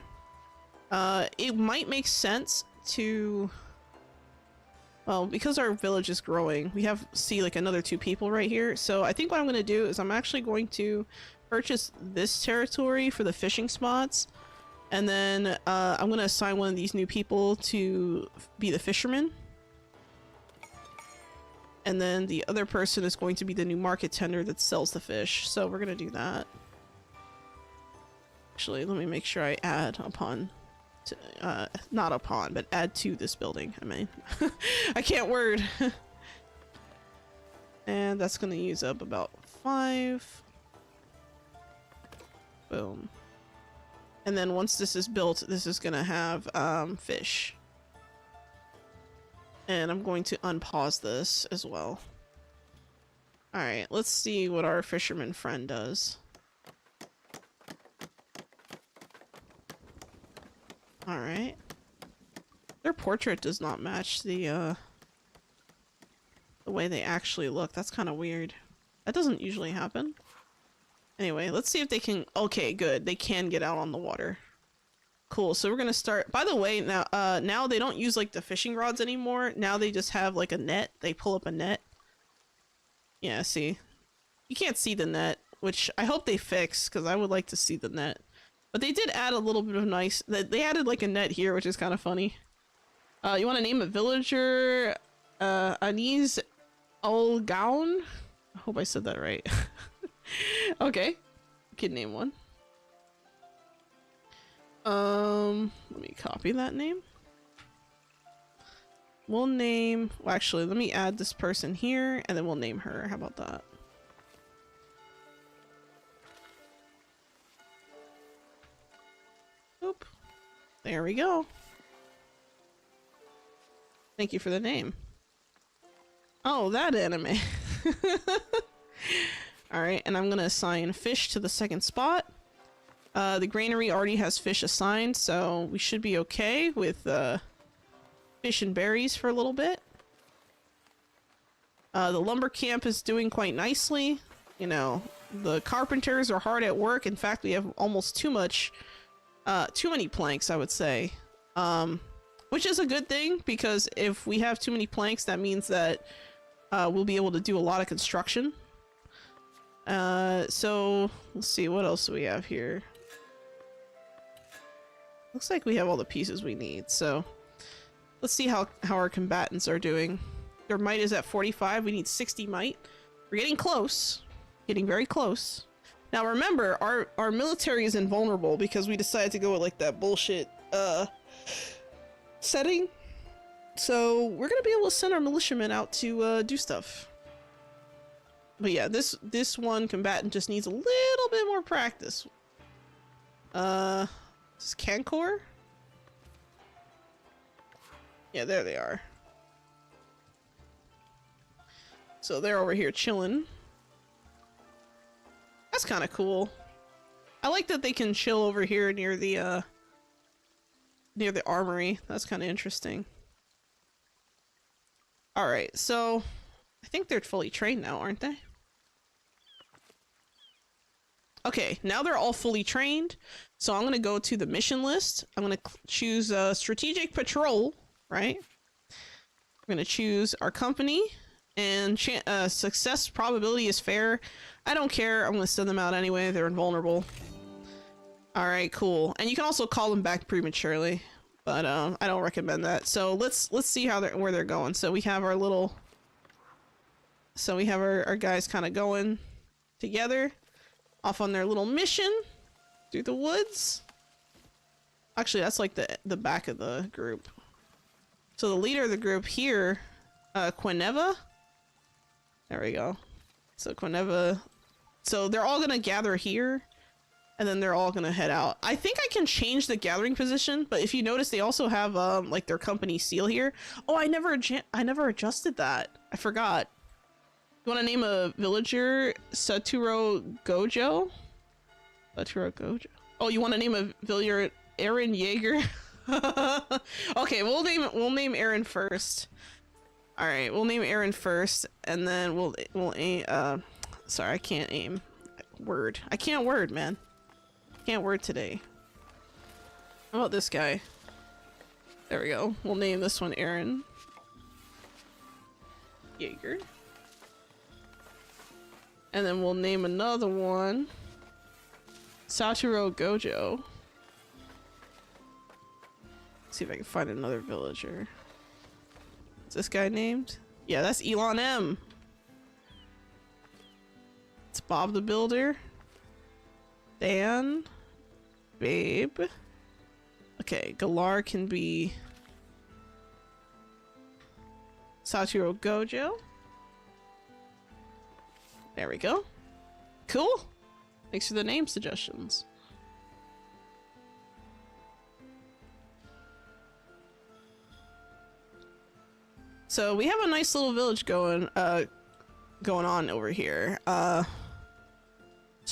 It might make sense to... Well, because our village is growing, we see like another 2 people right here. So I think what I'm going to do is I'm actually going to purchase this territory for the fishing spots. And then I'm going to assign one of these new people to be the fisherman. And then the other person is going to be the new market tender that sells the fish. So we're going to do that. Actually, let me make sure I add upon... not upon, but add to this building. I mean, I can't word. And that's gonna use up about 5. Boom. And then once this is built, this is gonna have fish. And I'm going to unpause this as well. Alright, let's see what our fisherman friend does. Alright. Their portrait does not match the way they actually look. That's kind of weird. That doesn't usually happen. Anyway, let's see if they can... Okay, good. They can get out on the water. Cool, so we're gonna start... By the way, now they don't use, like, the fishing rods anymore. Now they just have, like, a net. They pull up a net. Yeah, see? You can't see the net, which I hope they fix, because I would like to see the net. But they did add a little bit of nice... They added like a net here, which is kind of funny. You want to name a villager? Anise Olgaun? I hope I said that right. Okay. You can name one. Let me copy that name. We'll name... Well, actually, let me add this person here, and then we'll name her. How about that? Oop. There we go. Thank you for the name. Oh, that anime. Alright, and I'm gonna assign fish to the second spot. The granary already has fish assigned, so we should be okay with fish and berries for a little bit. The lumber camp is doing quite nicely. You know, the carpenters are hard at work. In fact, we have almost too many planks, I would say. Which is a good thing, because if we have too many planks, that means that we'll be able to do a lot of construction. So let's see, what else do we have here? Looks like we have all the pieces we need, so let's see how our combatants are doing. Their might is at 45. We need 60 might. We're getting close. Getting very close. Now remember, our military is invulnerable because we decided to go with like that bullshit setting. So we're gonna be able to send our militiamen out to do stuff. But yeah, this one combatant just needs a little bit more practice. This is Cancor? Yeah, there they are. So they're over here chilling. That's kind of cool. I like that they can chill over here near the armory. That's kind of interesting. All right, so I think they're fully trained now, aren't they? Okay, now they're all fully trained. So I'm gonna go to the mission list. I'm gonna choose strategic patrol, right? We're gonna choose our company, and success probability is fair. I don't care. I'm gonna send them out anyway. They're invulnerable. All right, cool. And you can also call them back prematurely, but I don't recommend that. So let's see where they're going. So we have our little. So we have our guys kind of going together, off on their little mission through the woods. Actually, that's like the back of the group. So the leader of the group here, Quineva. There we go. So Quineva. So they're all gonna gather here, and then they're all gonna head out. I think I can change the gathering position, but if you notice, they also have like their company seal here. Oh, I never adjusted that. I forgot. You want to name a villager Satoru Gojo? Satoru Gojo. Oh, you want to name a villager Aaron Yeager? Okay, we'll name Aaron first. All right, we'll name Aaron first, and then we'll aim. Sorry, I can't aim. I can't word, man. Can't word today. How about this guy? There we go. We'll name this one Aaron Yeager. And then we'll name another one Satoru Gojo. Let's see if I can find another villager. Is this guy named? Yeah, that's Elon M. It's Bob the Builder. Dan. Babe. Okay, Galar can be Satoru Gojo. There we go. Cool. Thanks for the name suggestions. So we have a nice little village going on over here. As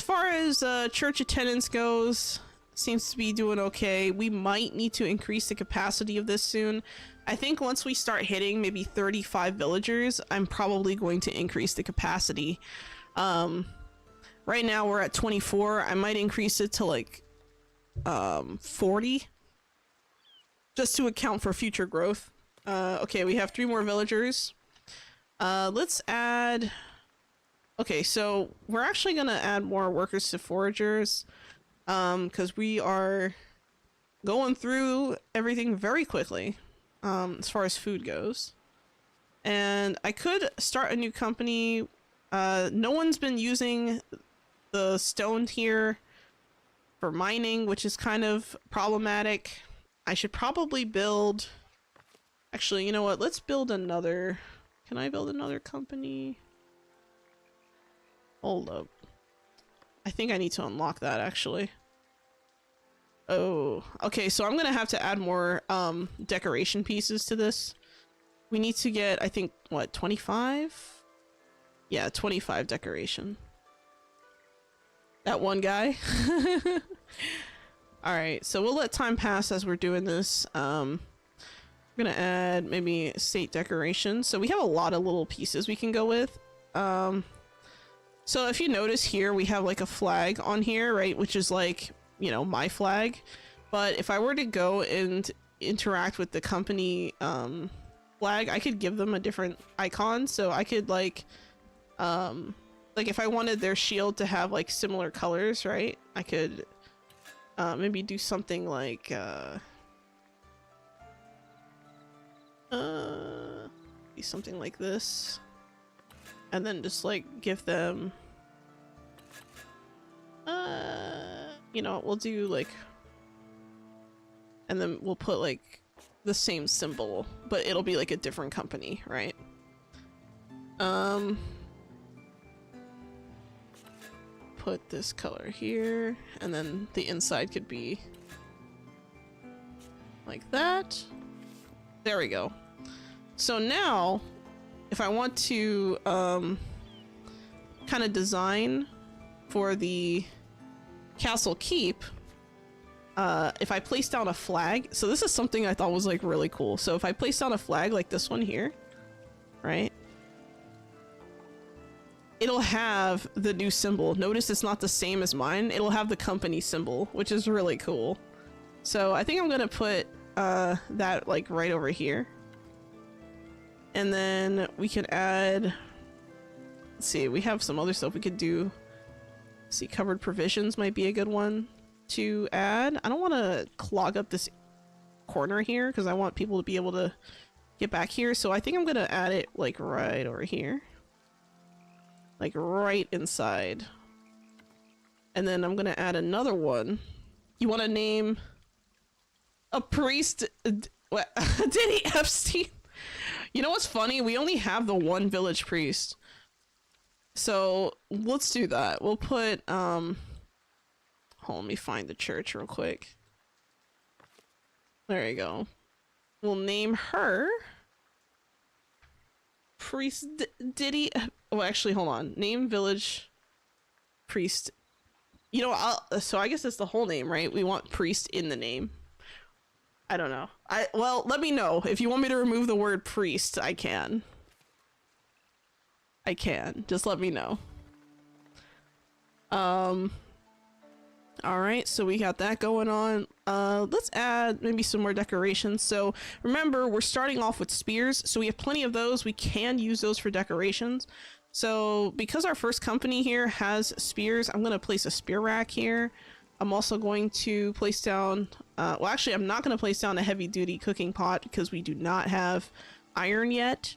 far as church attendance goes, seems to be doing okay. We might need to increase the capacity of this soon. I think once we start hitting maybe 35 villagers, I'm probably going to increase the capacity. Right now we're at 24. I might increase it to like 40 just to account for future growth. Okay, we have 3 more villagers. Let's add... Okay, so we're actually gonna add more workers to foragers, because we are going through everything very quickly, as far as food goes. And I could start a new company. No one's been using the stone here for mining, which is kind of problematic. I should probably build... Actually, you know what? Let's build another... Can I build another company? Hold up. I think I need to unlock that, actually. Oh, okay, so I'm gonna have to add more decoration pieces to this. We need to get, I think, what, 25? Yeah, 25 decoration. That one guy. Alright, so we'll let time pass as we're doing this. We're gonna add maybe state decoration. So we have a lot of little pieces we can go with. So if you notice here, we have like a flag on here, right? Which is like, you know, my flag. But if I were to go and interact with the company flag, I could give them a different icon. So I could like if I wanted their shield to have like similar colors, right? I could maybe do something like be something like this, and then just like give them you know, we'll do like, and then we'll put like the same symbol, but it'll be like a different company, right? Put this color here, and then the inside could be like that. There we go. So now if I want to kind of design for the castle keep, if I place down a flag, so this is something I thought was like really cool. So if I place down a flag like this one here, right? It'll have the new symbol. Notice it's not the same as mine. It'll have the company symbol, which is really cool. So I think I'm gonna put that like right over here. And then we can add, let's see, we have some other stuff we could do. Let's see, covered provisions might be a good one to add. I don't want to clog up this corner here because I want people to be able to get back here. So I think I'm gonna add it like right over here. Like right inside. And then I'm gonna add another one. You want to name a priest what Diddy Epstein? You know what's funny? We only have the one village priest. So let's do that. We'll put hold on, let me find the church real quick. There you go. We'll name her Priest Diddy. Well, actually, hold on. Name village priest. You know, so I guess it's the whole name, right? We want priest in the name. I don't know. Well, let me know. If you want me to remove the word priest, I can. I can. Just let me know. Alright, so we got that going on. Let's add maybe some more decorations. So remember, we're starting off with spears, so we have plenty of those. We can use those for decorations. So because our first company here has spears, I'm going to place a spear rack here. I'm also going to place down, well actually I'm not going to place down a heavy duty cooking pot because we do not have iron yet.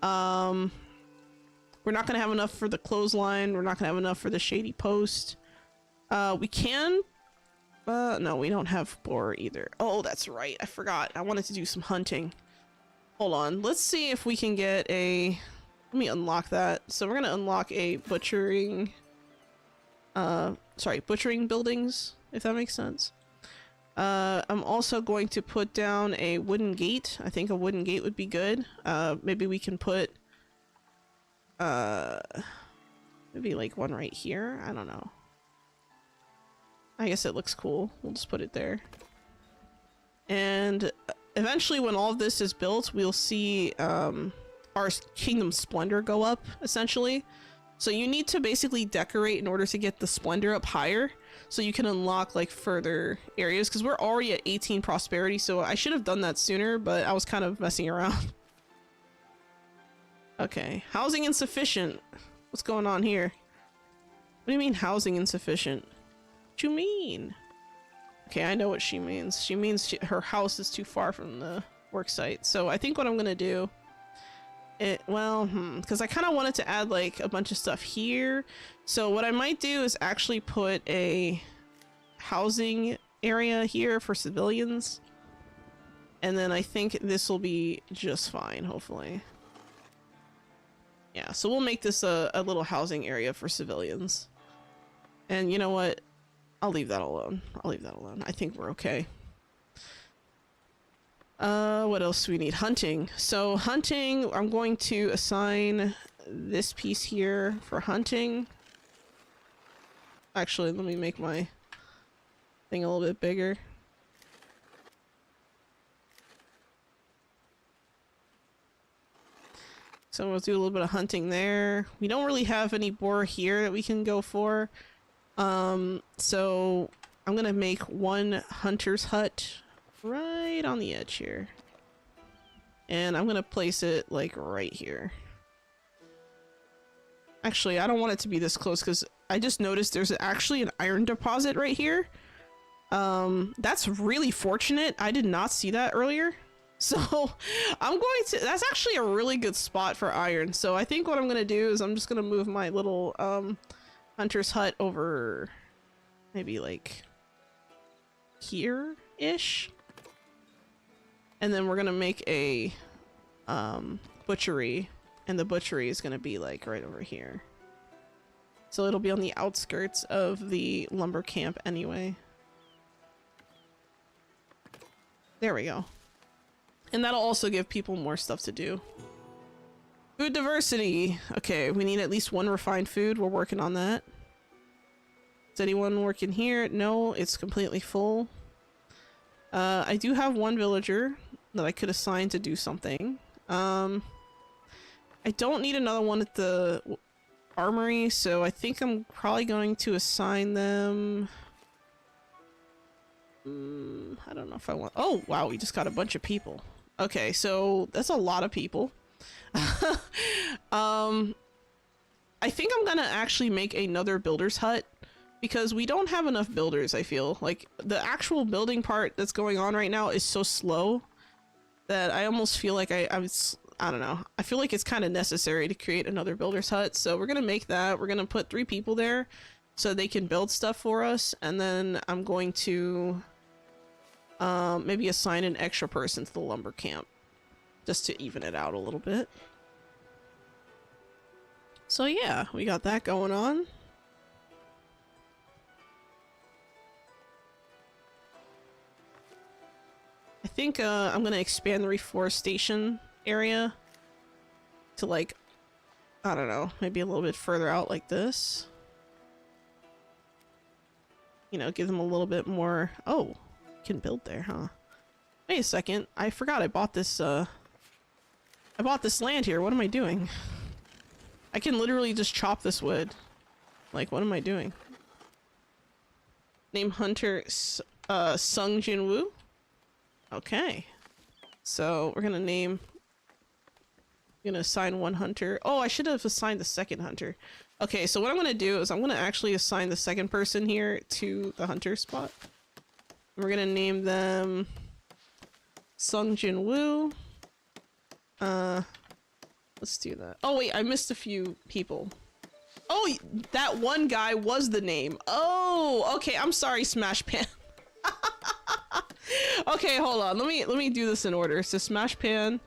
We're not going to have enough for the clothesline. We're not going to have enough for the shady post. We can, no, we don't have boar either. Oh, that's right. I forgot. I wanted to do some hunting. Hold on. Let's see if we can get a, let me unlock that. So we're going to unlock a butchering, butchering buildings, if that makes sense. I'm also going to put down a wooden gate. I think a wooden gate would be good. Maybe we can put, maybe like one right here. I don't know. I guess it looks cool. We'll just put it there. And eventually when all of this is built, we'll see our kingdom splendor go up, essentially. So you need to basically decorate in order to get the splendor up higher, so you can unlock like further areas, because we're already at 18 prosperity, so I should have done that sooner, but I was kind of messing around. Okay, housing insufficient. What's going on here? What do you mean housing insufficient? What do you mean? Okay, I know what she means. She means her house is too far from the work site. So I think what I'm gonna do, because I kind of wanted to add like a bunch of stuff here. So what I might do is actually put a housing area here for civilians. And then I think this will be just fine, hopefully. Yeah, so we'll make this a little housing area for civilians. And you know what? I'll leave that alone. I'll leave that alone. I think we're okay. What else do we need? Hunting. So hunting, I'm going to assign this piece here for hunting. Actually, let me make my thing a little bit bigger. So we'll do a little bit of hunting there. We don't really have any boar here that we can go for. So I'm gonna make one hunter's hut right on the edge here. And I'm gonna place it like right here. Actually, I don't want it to be this close because I just noticed there's actually an iron deposit right here. That's really fortunate. I did not see that earlier. So I'm going to, that's actually a really good spot for iron. So I think what I'm gonna do is I'm just gonna move my little, hunter's hut over maybe like here-ish. And then we're gonna make a butchery, and the butchery is gonna be like right over here. So it'll be on the outskirts of the lumber camp anyway. There we go. And that'll also give people more stuff to do. Food diversity. Okay, we need at least one refined food. We're working on that. Is anyone working here? No, it's completely full. I do have one villager that I could assign to do something. I don't need another one at the armory, so I think I'm probably going to assign them... I don't know if I want... Oh, wow, we just got a bunch of people. Okay, so that's a lot of people. I think I'm gonna actually make another builder's hut because we don't have enough builders. I feel like the actual building part that's going on right now is so slow that I almost feel like I don't know. I feel like it's kind of necessary to create another builder's hut. So we're gonna make that. We're gonna put 3 people there so they can build stuff for us, and then I'm going to maybe assign an extra person to the lumber camp just to even it out a little bit. So yeah, we got that going on. I think I'm gonna expand the reforestation area to, like, I don't know, maybe a little bit further out like this. You know, give them a little bit more. Oh, you can build there, huh? Wait a second, I forgot I bought this land here. What am I doing? I can literally just chop this wood. Like, what am I doing? Name Hunter Sung Jin Woo. Okay. So we're gonna assign one hunter. Oh, I should have assigned the second hunter. Okay, so what I'm gonna do is I'm gonna actually assign the second person here to the hunter spot. We're gonna name them Sung Jin Woo. Let's do that. Oh wait, I missed a few people. Oh, that one guy was the name. Oh, okay. I'm sorry, Smash Pan. Okay, hold on. Let me do this in order. So Smash Pan,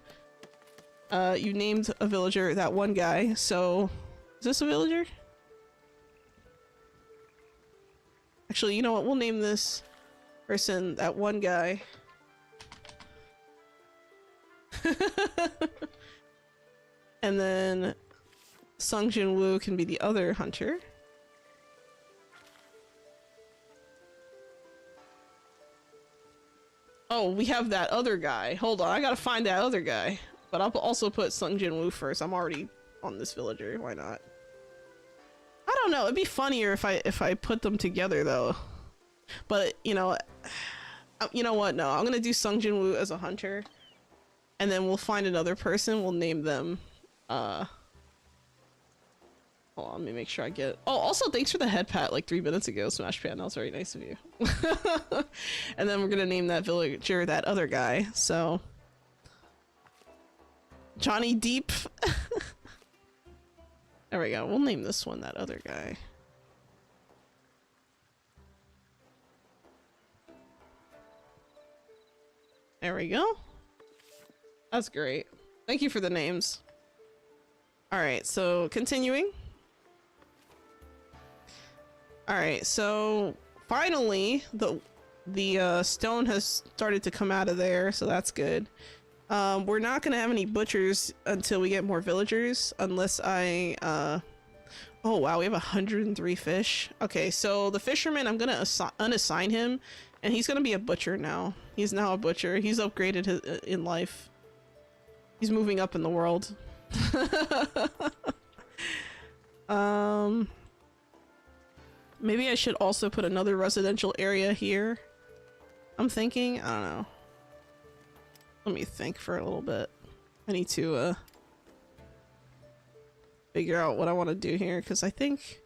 you named a villager, that one guy. So is this a villager? Actually, you know what? We'll name this person that one guy. And then Sung Jin Woo can be the other hunter. Oh, we have that other guy. Hold on, I gotta find that other guy. But I'll also put Sung Jin Woo first. I'm already on this villager. Why not? I don't know. It'd be funnier if I put them together though. But you know what? No, I'm gonna do Sung Jin Woo as a hunter, and then we'll find another person. We'll name them. Hold on, let me make sure I get. Oh, also thanks for the head pat like 3 minutes ago, Smash Pan. That was very nice of you. And then we're gonna name that villager that other guy. So Johnny Deep. There we go. We'll name this one that other guy. There we go. That's great. Thank you for the names. Alright, so continuing. Alright, so finally the stone has started to come out of there, so that's good. We're not gonna have any butchers until we get more villagers, unless I oh wow, we have 103 fish. Okay, so the fisherman, I'm gonna unassign him, and he's gonna be a butcher now. He's now a butcher. He's upgraded in life. He's moving up in the world. Maybe I should also put another residential area here. I'm thinking, I don't know. Let me think for a little bit. I need to figure out what I want to do here, because I think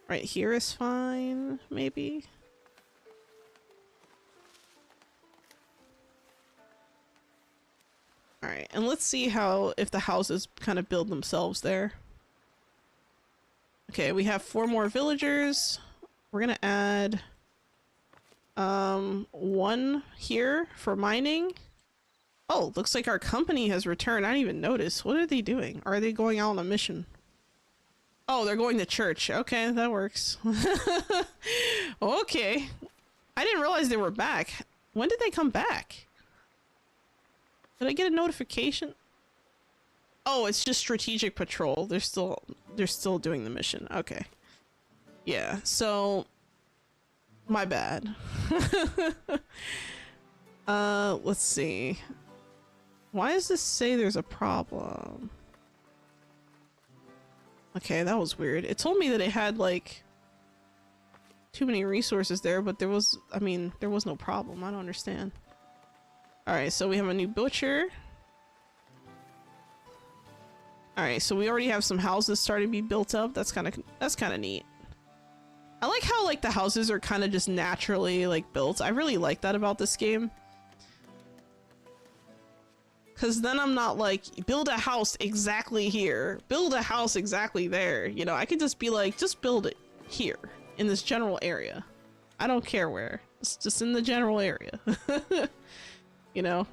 right here is fine, maybe. Alright, and let's see if the houses kind of build themselves there. Okay, we have 4 more villagers. We're gonna add 1 here for mining. Oh, looks like our company has returned. I didn't even notice. What are they doing? Are they going out on a mission? Oh, they're going to church. Okay, that works. Okay. I didn't realize they were back. When did they come back? Did I get a notification? Oh, it's just strategic patrol. They're still doing the mission. Okay. Yeah, so my bad. Let's see. Why does this say there's a problem? Okay, that was weird. It told me that it had like too many resources there, but there was, I mean, there was no problem. I don't understand. All right, so we have a new butcher. All right, so we already have some houses starting to be built up. That's kind of neat. I like how like the houses are kind of just naturally like built. I really like that about this game. Cause then I'm not like, build a house exactly here, build a house exactly there. You know, I could just be like, just build it here in this general area. I don't care where, it's just in the general area. You know?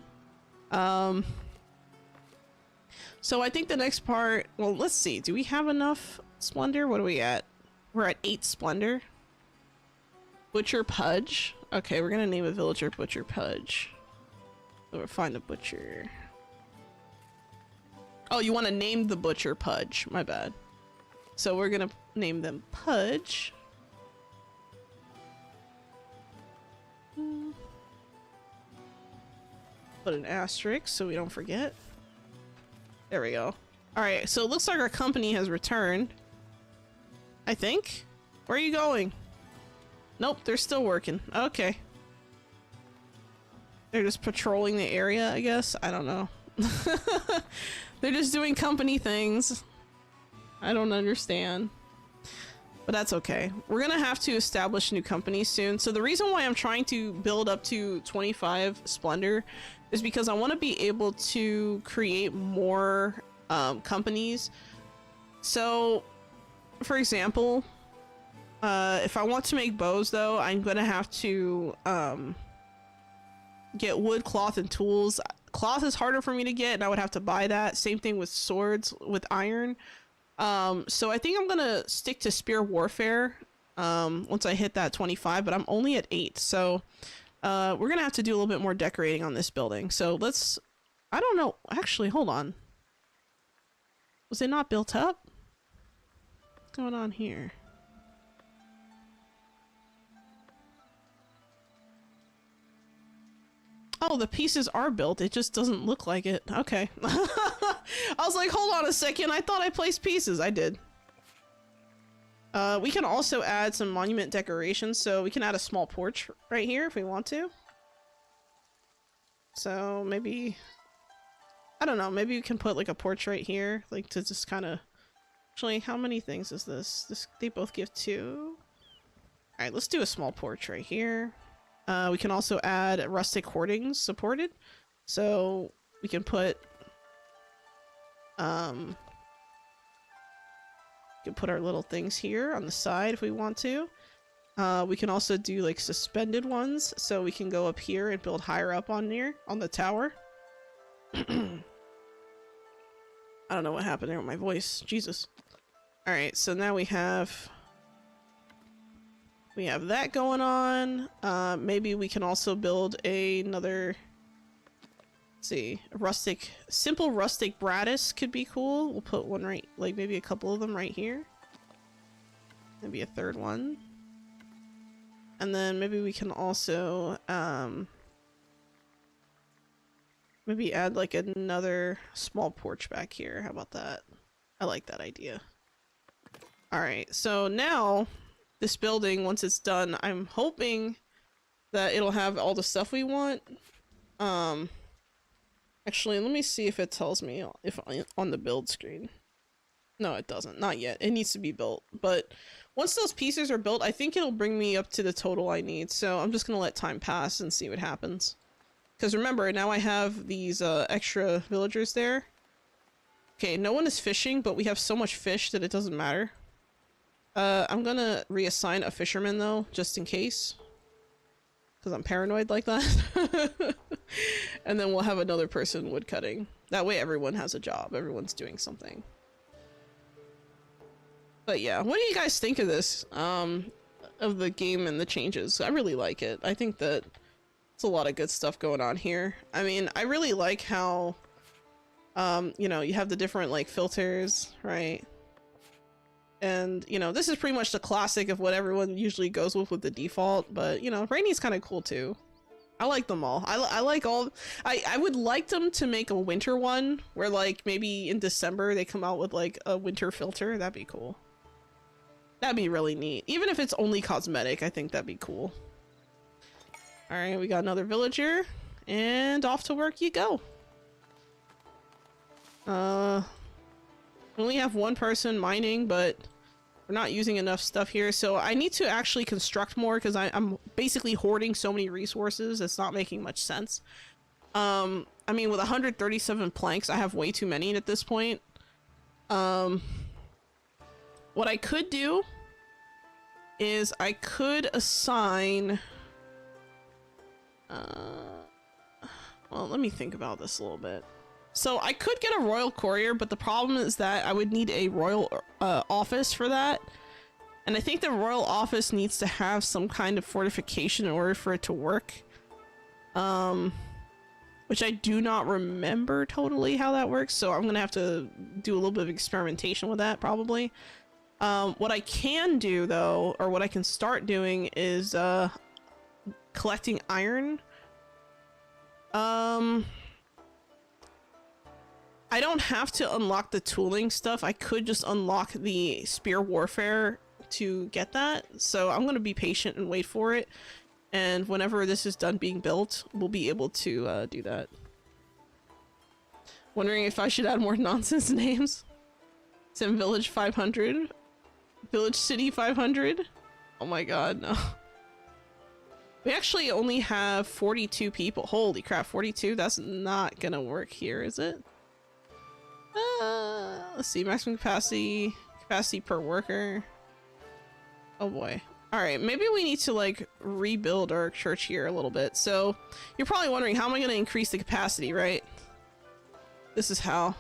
So I think the next part, well, let's see. Do we have enough splendor? What are we at? We're at 8 splendor. Butcher Pudge. Okay, we're gonna name a villager Butcher Pudge. So we'll find a butcher. Oh, you want to name the butcher Pudge. My bad. So we're gonna name them Pudge. Put an asterisk so we don't forget. There we go. Alright, so it looks like our company has returned. I think. Where are you going? Nope, they're still working. Okay. They're just patrolling the area, I guess. I don't know. They're just doing company things. I don't understand. But that's okay. We're gonna have to establish new companies soon. So the reason why I'm trying to build up to 25 Splendor is because I want to be able to create more companies. So, for example, if I want to make bows though, I'm gonna have to get wood, cloth, and tools. Cloth is harder for me to get and I would have to buy that. Same thing with swords with iron. So I think I'm gonna stick to spear warfare once I hit that 25, but I'm only at 8. So we're gonna have to do a little bit more decorating on this building. So let's, I don't know, actually, hold on. Was it not built up? What's going on here? Oh, the pieces are built. It just doesn't look like it. Okay. I was like, hold on a second. I thought I placed pieces. I did. We can also add some monument decorations. So we can add a small porch right here if we want to. So maybe, I don't know. Maybe we can put like a porch right here. Like to just kind of, actually, how many things is this? They both give 2. All right, let's do a small porch right here. We can also add rustic hoardings supported. So we can put our little things here on the side if we want to. We can also do like suspended ones, so we can go up here and build higher up on the tower. I don't know what happened there with my voice. Jesus. All right, so now we have that going on. Maybe we can also build another, let's see, simple rustic brattice could be cool. We'll put one right, like maybe a couple of them right here. Maybe a third one. And then maybe we can also, maybe add like another small porch back here. How about that? I like that idea. All right, so now this building, once it's done, I'm hoping that it'll have all the stuff we want. Actually, let me see if it tells me if on the build screen. No, it doesn't. Not yet. It needs to be built. But once those pieces are built, I think it'll bring me up to the total I need. So I'm just going to let time pass and see what happens. Because remember, now I have these extra villagers there. Okay, no one is fishing, but we have so much fish that it doesn't matter. I'm gonna reassign a fisherman though, just in case. Because I'm paranoid like that. And then we'll have another person woodcutting. That way everyone has a job. Everyone's doing something. But yeah, what do you guys think of this? Of the game and the changes? I really like it. I think that it's a lot of good stuff going on here. I mean, I really like how You know, you have the different like filters, right? And you know, this is pretty much the classic of what everyone usually goes with the default, but you know, rainy's kind of cool too. I like them all. I like all. I would like them to make a winter one where like maybe in December they come out with like a winter filter. That'd be cool. That'd be really neat. Even if it's only cosmetic, I think that'd be cool. All right, we got another villager and off to work you go. We only have one person mining, but we're not using enough stuff here, so I need to actually construct more because I'm basically hoarding so many resources. It's not making much sense. I mean, with 137 planks, I have way too many at this point. What I could do is I could assign... well, let me think about this a little bit. So I could get a royal courier, but the problem is that I would need a royal office for that. And I think the royal office needs to have some kind of fortification in order for it to work. Which I do not remember totally how that works, so I'm gonna have to do a little bit of experimentation with that probably. What I can do though, or what I can start doing is collecting iron. I don't have to unlock the tooling stuff. I could just unlock the spear warfare to get that. So I'm going to be patient and wait for it. And whenever this is done being built, we'll be able to do that. Wondering if I should add more nonsense names. Sim Village 500. Village City 500. Oh my god, no. We actually only have 42 people. Holy crap, 42? That's not gonna work here, is it? Let's see, maximum capacity per worker. Oh boy. All right, maybe we need to like rebuild our church here a little bit. So you're probably wondering, how am I going to increase the capacity, right? This is how.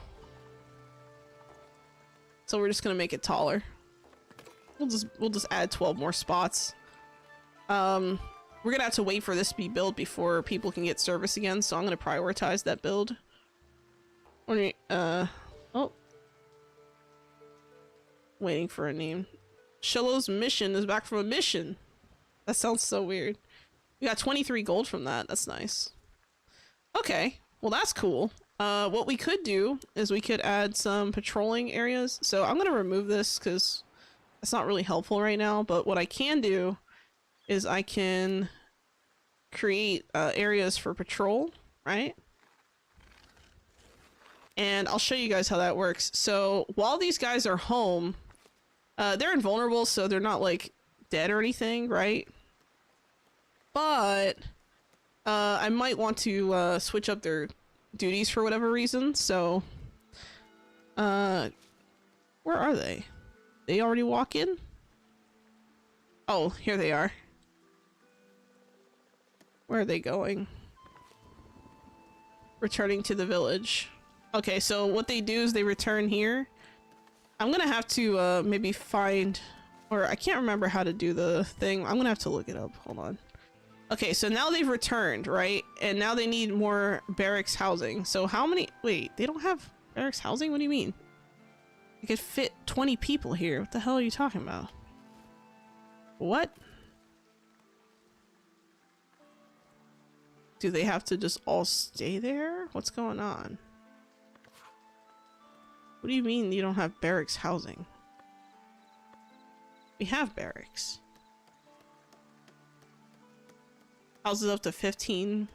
So we're just going to make it taller. We'll just add 12 more spots. We're going to have to wait for this to be built before people can get service again. So I'm going to prioritize that build. Oh. Waiting for a name. Shiloh's mission is back from a mission. That sounds so weird. We got 23 gold from that. That's nice. Okay. Well, that's cool. What we could do is we could add some patrolling areas. So I'm going to remove this because it's not really helpful right now. But what I can do is I can create areas for patrol, right? And I'll show you guys how that works. So while these guys are home, they're invulnerable, so they're not like dead or anything, right? But I might want to switch up their duties for whatever reason. So where are they? They already walk in? Oh, here they are. Where are they going? Returning to the village. Okay, so what they do is they return here. I'm gonna have to maybe find, or I can't remember how to do the thing. I'm gonna have to look it up. Hold on. Okay, so now they've returned, right? And now they need more barracks housing. So how many? Wait, they don't have barracks housing? What do you mean? You could fit 20 people here. What the hell are you talking about? What? Do they have to just all stay there? What's going on? What do you mean you don't have barracks housing? We have barracks. Houses up to 15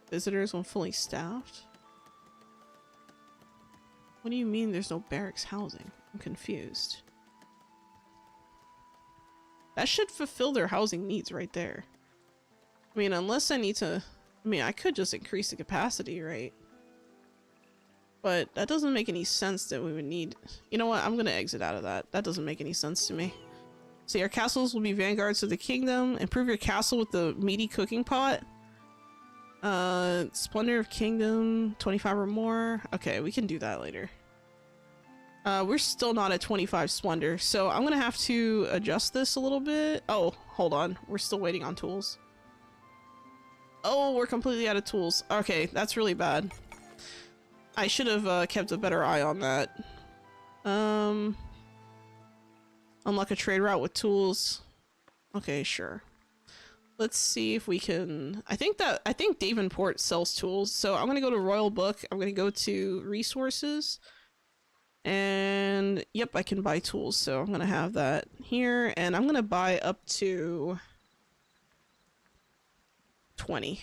visitors when fully staffed? What do you mean there's no barracks housing? I'm confused. That should fulfill their housing needs right there. I mean, unless I need to... I mean, I could just increase the capacity, right? But that doesn't make any sense that we would need... You know what? I'm gonna exit out of that. That doesn't make any sense to me. So your castles will be vanguards of the kingdom. Improve your castle with the meaty cooking pot. Splendor of kingdom, 25 or more. Okay, we can do that later. We're still not at 25 splendor, so I'm gonna have to adjust this a little bit. Oh, hold on. We're still waiting on tools. Oh, we're completely out of tools. Okay, that's really bad. I should have kept a better eye on that. Unlock a trade route with tools. Okay, sure. Let's see if we can... I think Davenport sells tools. So I'm gonna go to Royal Book. I'm gonna go to Resources. And yep, I can buy tools. So I'm gonna have that here. And I'm gonna buy up to 20.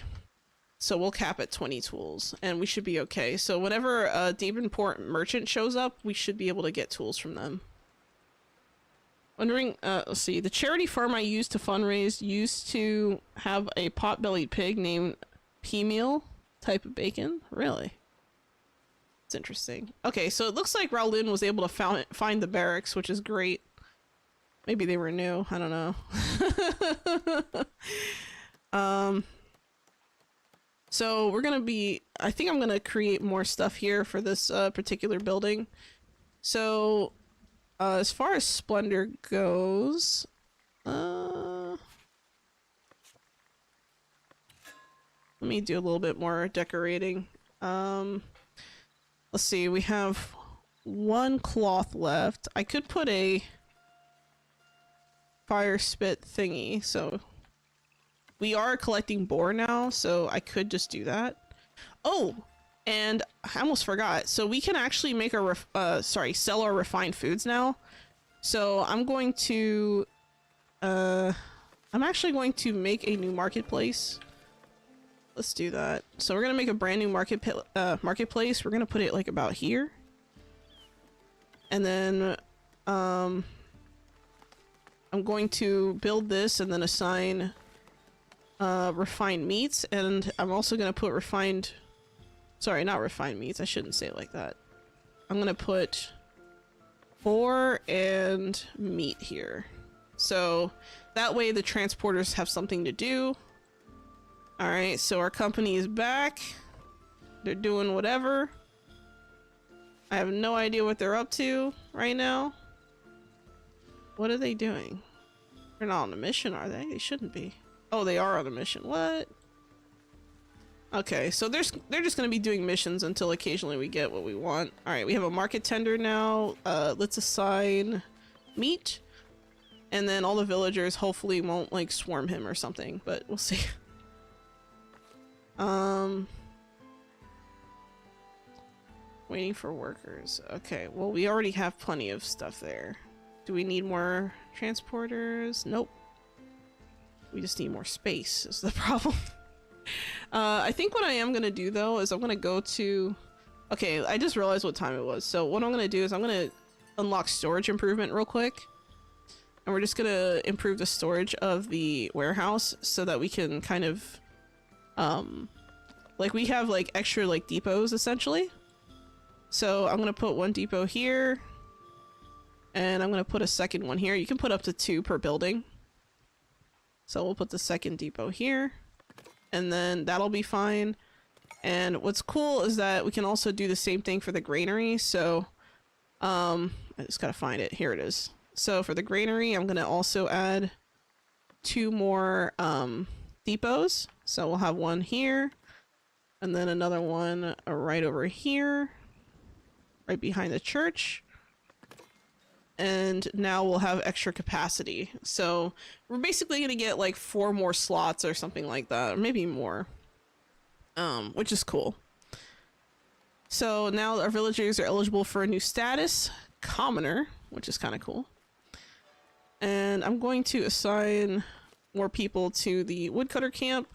So we'll cap at 20 tools. And we should be okay. So whenever a Davenport merchant shows up, we should be able to get tools from them. Wondering, let's see, the charity farm I used to fundraise used to have a pot-bellied pig named P-meal type of bacon. Really? It's interesting. Okay, so it looks like Raulin was able to find the barracks, which is great. Maybe they were new. I don't know. So we're gonna be... I think I'm gonna create more stuff here for this particular building. So... as far as splendor goes, let me do a little bit more decorating. Let's see, we have one cloth left. I could put a fire spit thingy, so we are collecting boar now, so I could just do that. Oh! And I almost forgot. So we can actually make our sell our refined foods now. So I'm going to I'm actually going to make a new marketplace. Let's do that. So we're gonna make a brand new marketplace. We're gonna put it like about here. And then I'm going to build this and then assign refined meats, and I'm also gonna put refined... Sorry, not refined meats. I shouldn't say it like that. I'm gonna put boar and meat here. So that way the transporters have something to do. Alright, so our company is back. They're doing whatever. I have no idea what they're up to right now. What are they doing? They're not on a mission, are they? They shouldn't be. Oh, they are on a mission. What? Okay, so they're just gonna be doing missions until occasionally we get what we want. Alright, we have a market tender now. Let's assign meat. And then all the villagers hopefully won't like swarm him or something, but we'll see. Waiting for workers. Okay, well we already have plenty of stuff there. Do we need more transporters? Nope. We just need more space is the problem. I think what I am gonna do though is I'm gonna go to... Okay, I just realized what time it was. So what I'm gonna do is I'm gonna unlock storage improvement real quick. And we're just gonna improve the storage of the warehouse so that we can kind of... like we have like extra like depots essentially. So I'm gonna put one depot here. And I'm gonna put a second one here. You can put up to 2 per building. So we'll put the second depot here. And then that'll be fine. And what's cool is that we can also do the same thing for the granary. So I just gotta find it. Here it is. So for the granary, I'm gonna also add 2 more depots. So we'll have one here and then another one right over here, right behind the church. And now we'll have extra capacity. So we're basically gonna get like 4 more slots or something like that, or maybe more, which is cool. So now our villagers are eligible for a new status, commoner, which is kind of cool. And I'm going to assign more people to the woodcutter camp.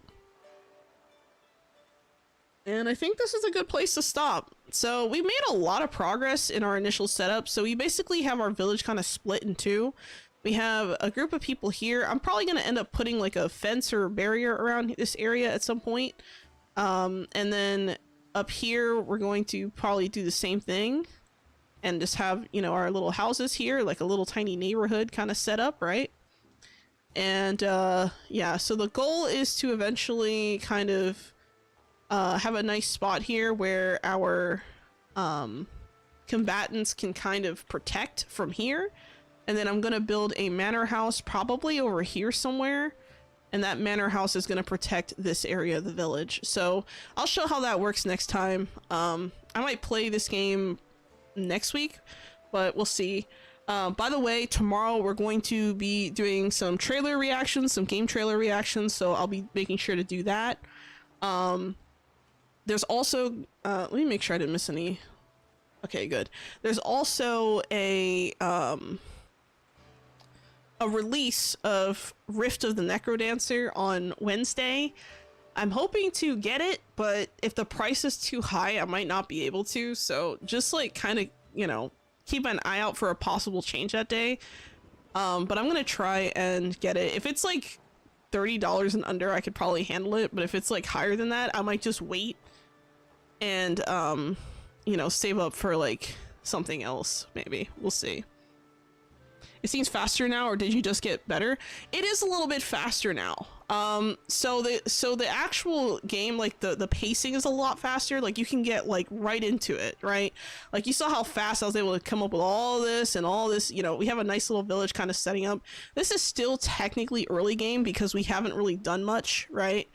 And I think this is a good place to stop. So we made a lot of progress in our initial setup. So we basically have our village kind of split in 2. We have a group of people here. I'm probably going to end up putting like a fence or a barrier around this area at some point. And then up here, we're going to probably do the same thing. And just have, you know, our little houses here, like a little tiny neighborhood kind of set up, right? And yeah, so the goal is to eventually kind of have a nice spot here where our combatants can kind of protect from here. And then I'm gonna build a manor house probably over here somewhere. and that manor house is going to protect this area of the village. So I'll show how that works next time. I might play this game next week, but we'll see. By the way, tomorrow we're going to be doing some trailer reactions, some game trailer reactions, so I'll be making sure to do that. There's also, let me make sure I didn't miss any. Okay, good. There's also a release of Rift of the Necrodancer on Wednesday. I'm hoping to get it, but if the price is too high, I might not be able to. So just like kind of, you know, keep an eye out for a possible change that day. But I'm gonna try and get it. If it's like $30 and under, I could probably handle it. But if it's like higher than that, I might just wait and you know, save up for like something else. Maybe we'll see. It seems faster now, or did you just get better? It is a little bit faster now. So the actual game, like the pacing is a lot faster. Like you can get like right into it, right? Like you saw how fast I was able to come up with all this and all this. You know, we have a nice little village kind of setting up. This is still technically early game because we haven't really done much, right?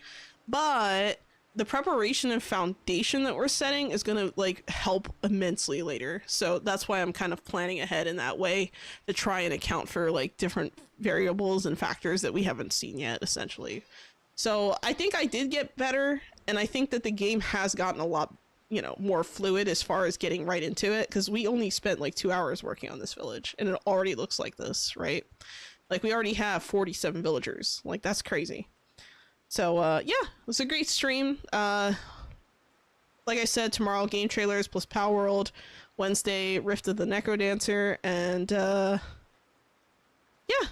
But the preparation and foundation that we're setting is going to like help immensely later. So that's why I'm kind of planning ahead in that way to try and account for like different variables and factors that we haven't seen yet, essentially. So I think I did get better, and I think that the game has gotten a lot, you know, more fluid as far as getting right into it, because we only spent like 2 hours working on this village and it already looks like this, right? Like we already have 47 villagers. Like that's crazy. So yeah, it was a great stream. Like I said, tomorrow game trailers plus Power World, Wednesday Rift of the Necrodancer, and yeah,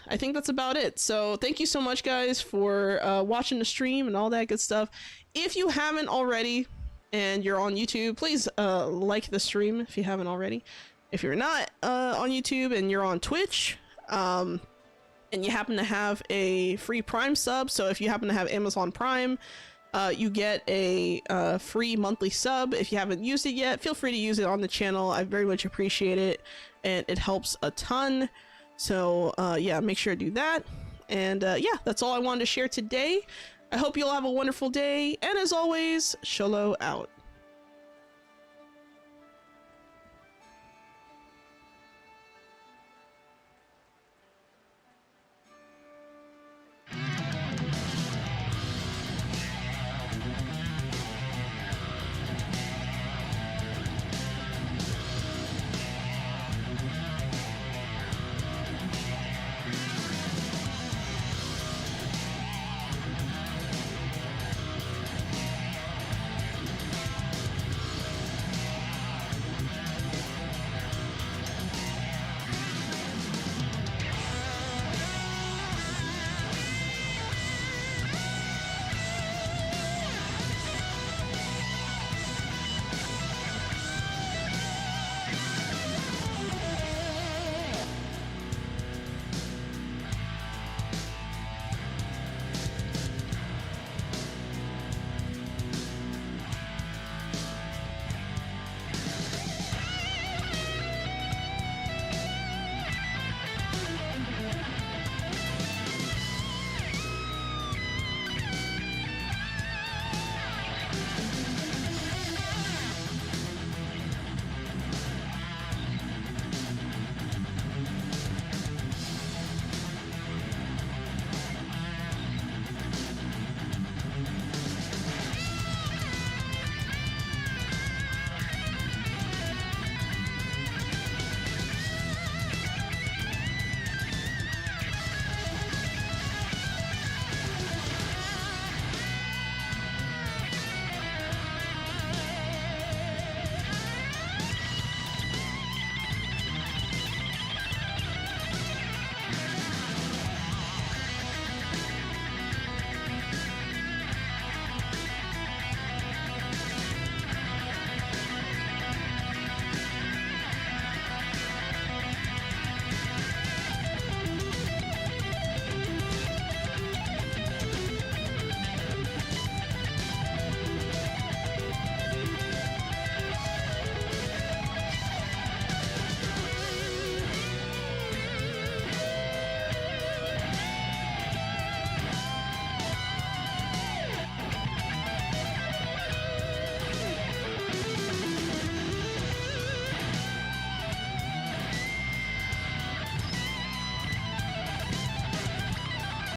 I think that's about it. So thank you so much guys for watching the stream and all that good stuff. If you haven't already and you're on YouTube, please like the stream if you haven't already. If you're not on YouTube and you're on Twitch, and you happen to have a free Prime sub, so if you happen to have Amazon Prime, you get a free monthly sub. If you haven't used it yet, feel free to use it on the channel. I very much appreciate it, and it helps a ton. So yeah, make sure to do that. And yeah, that's all I wanted to share today. I hope you all have a wonderful day, and as always, Sholo out.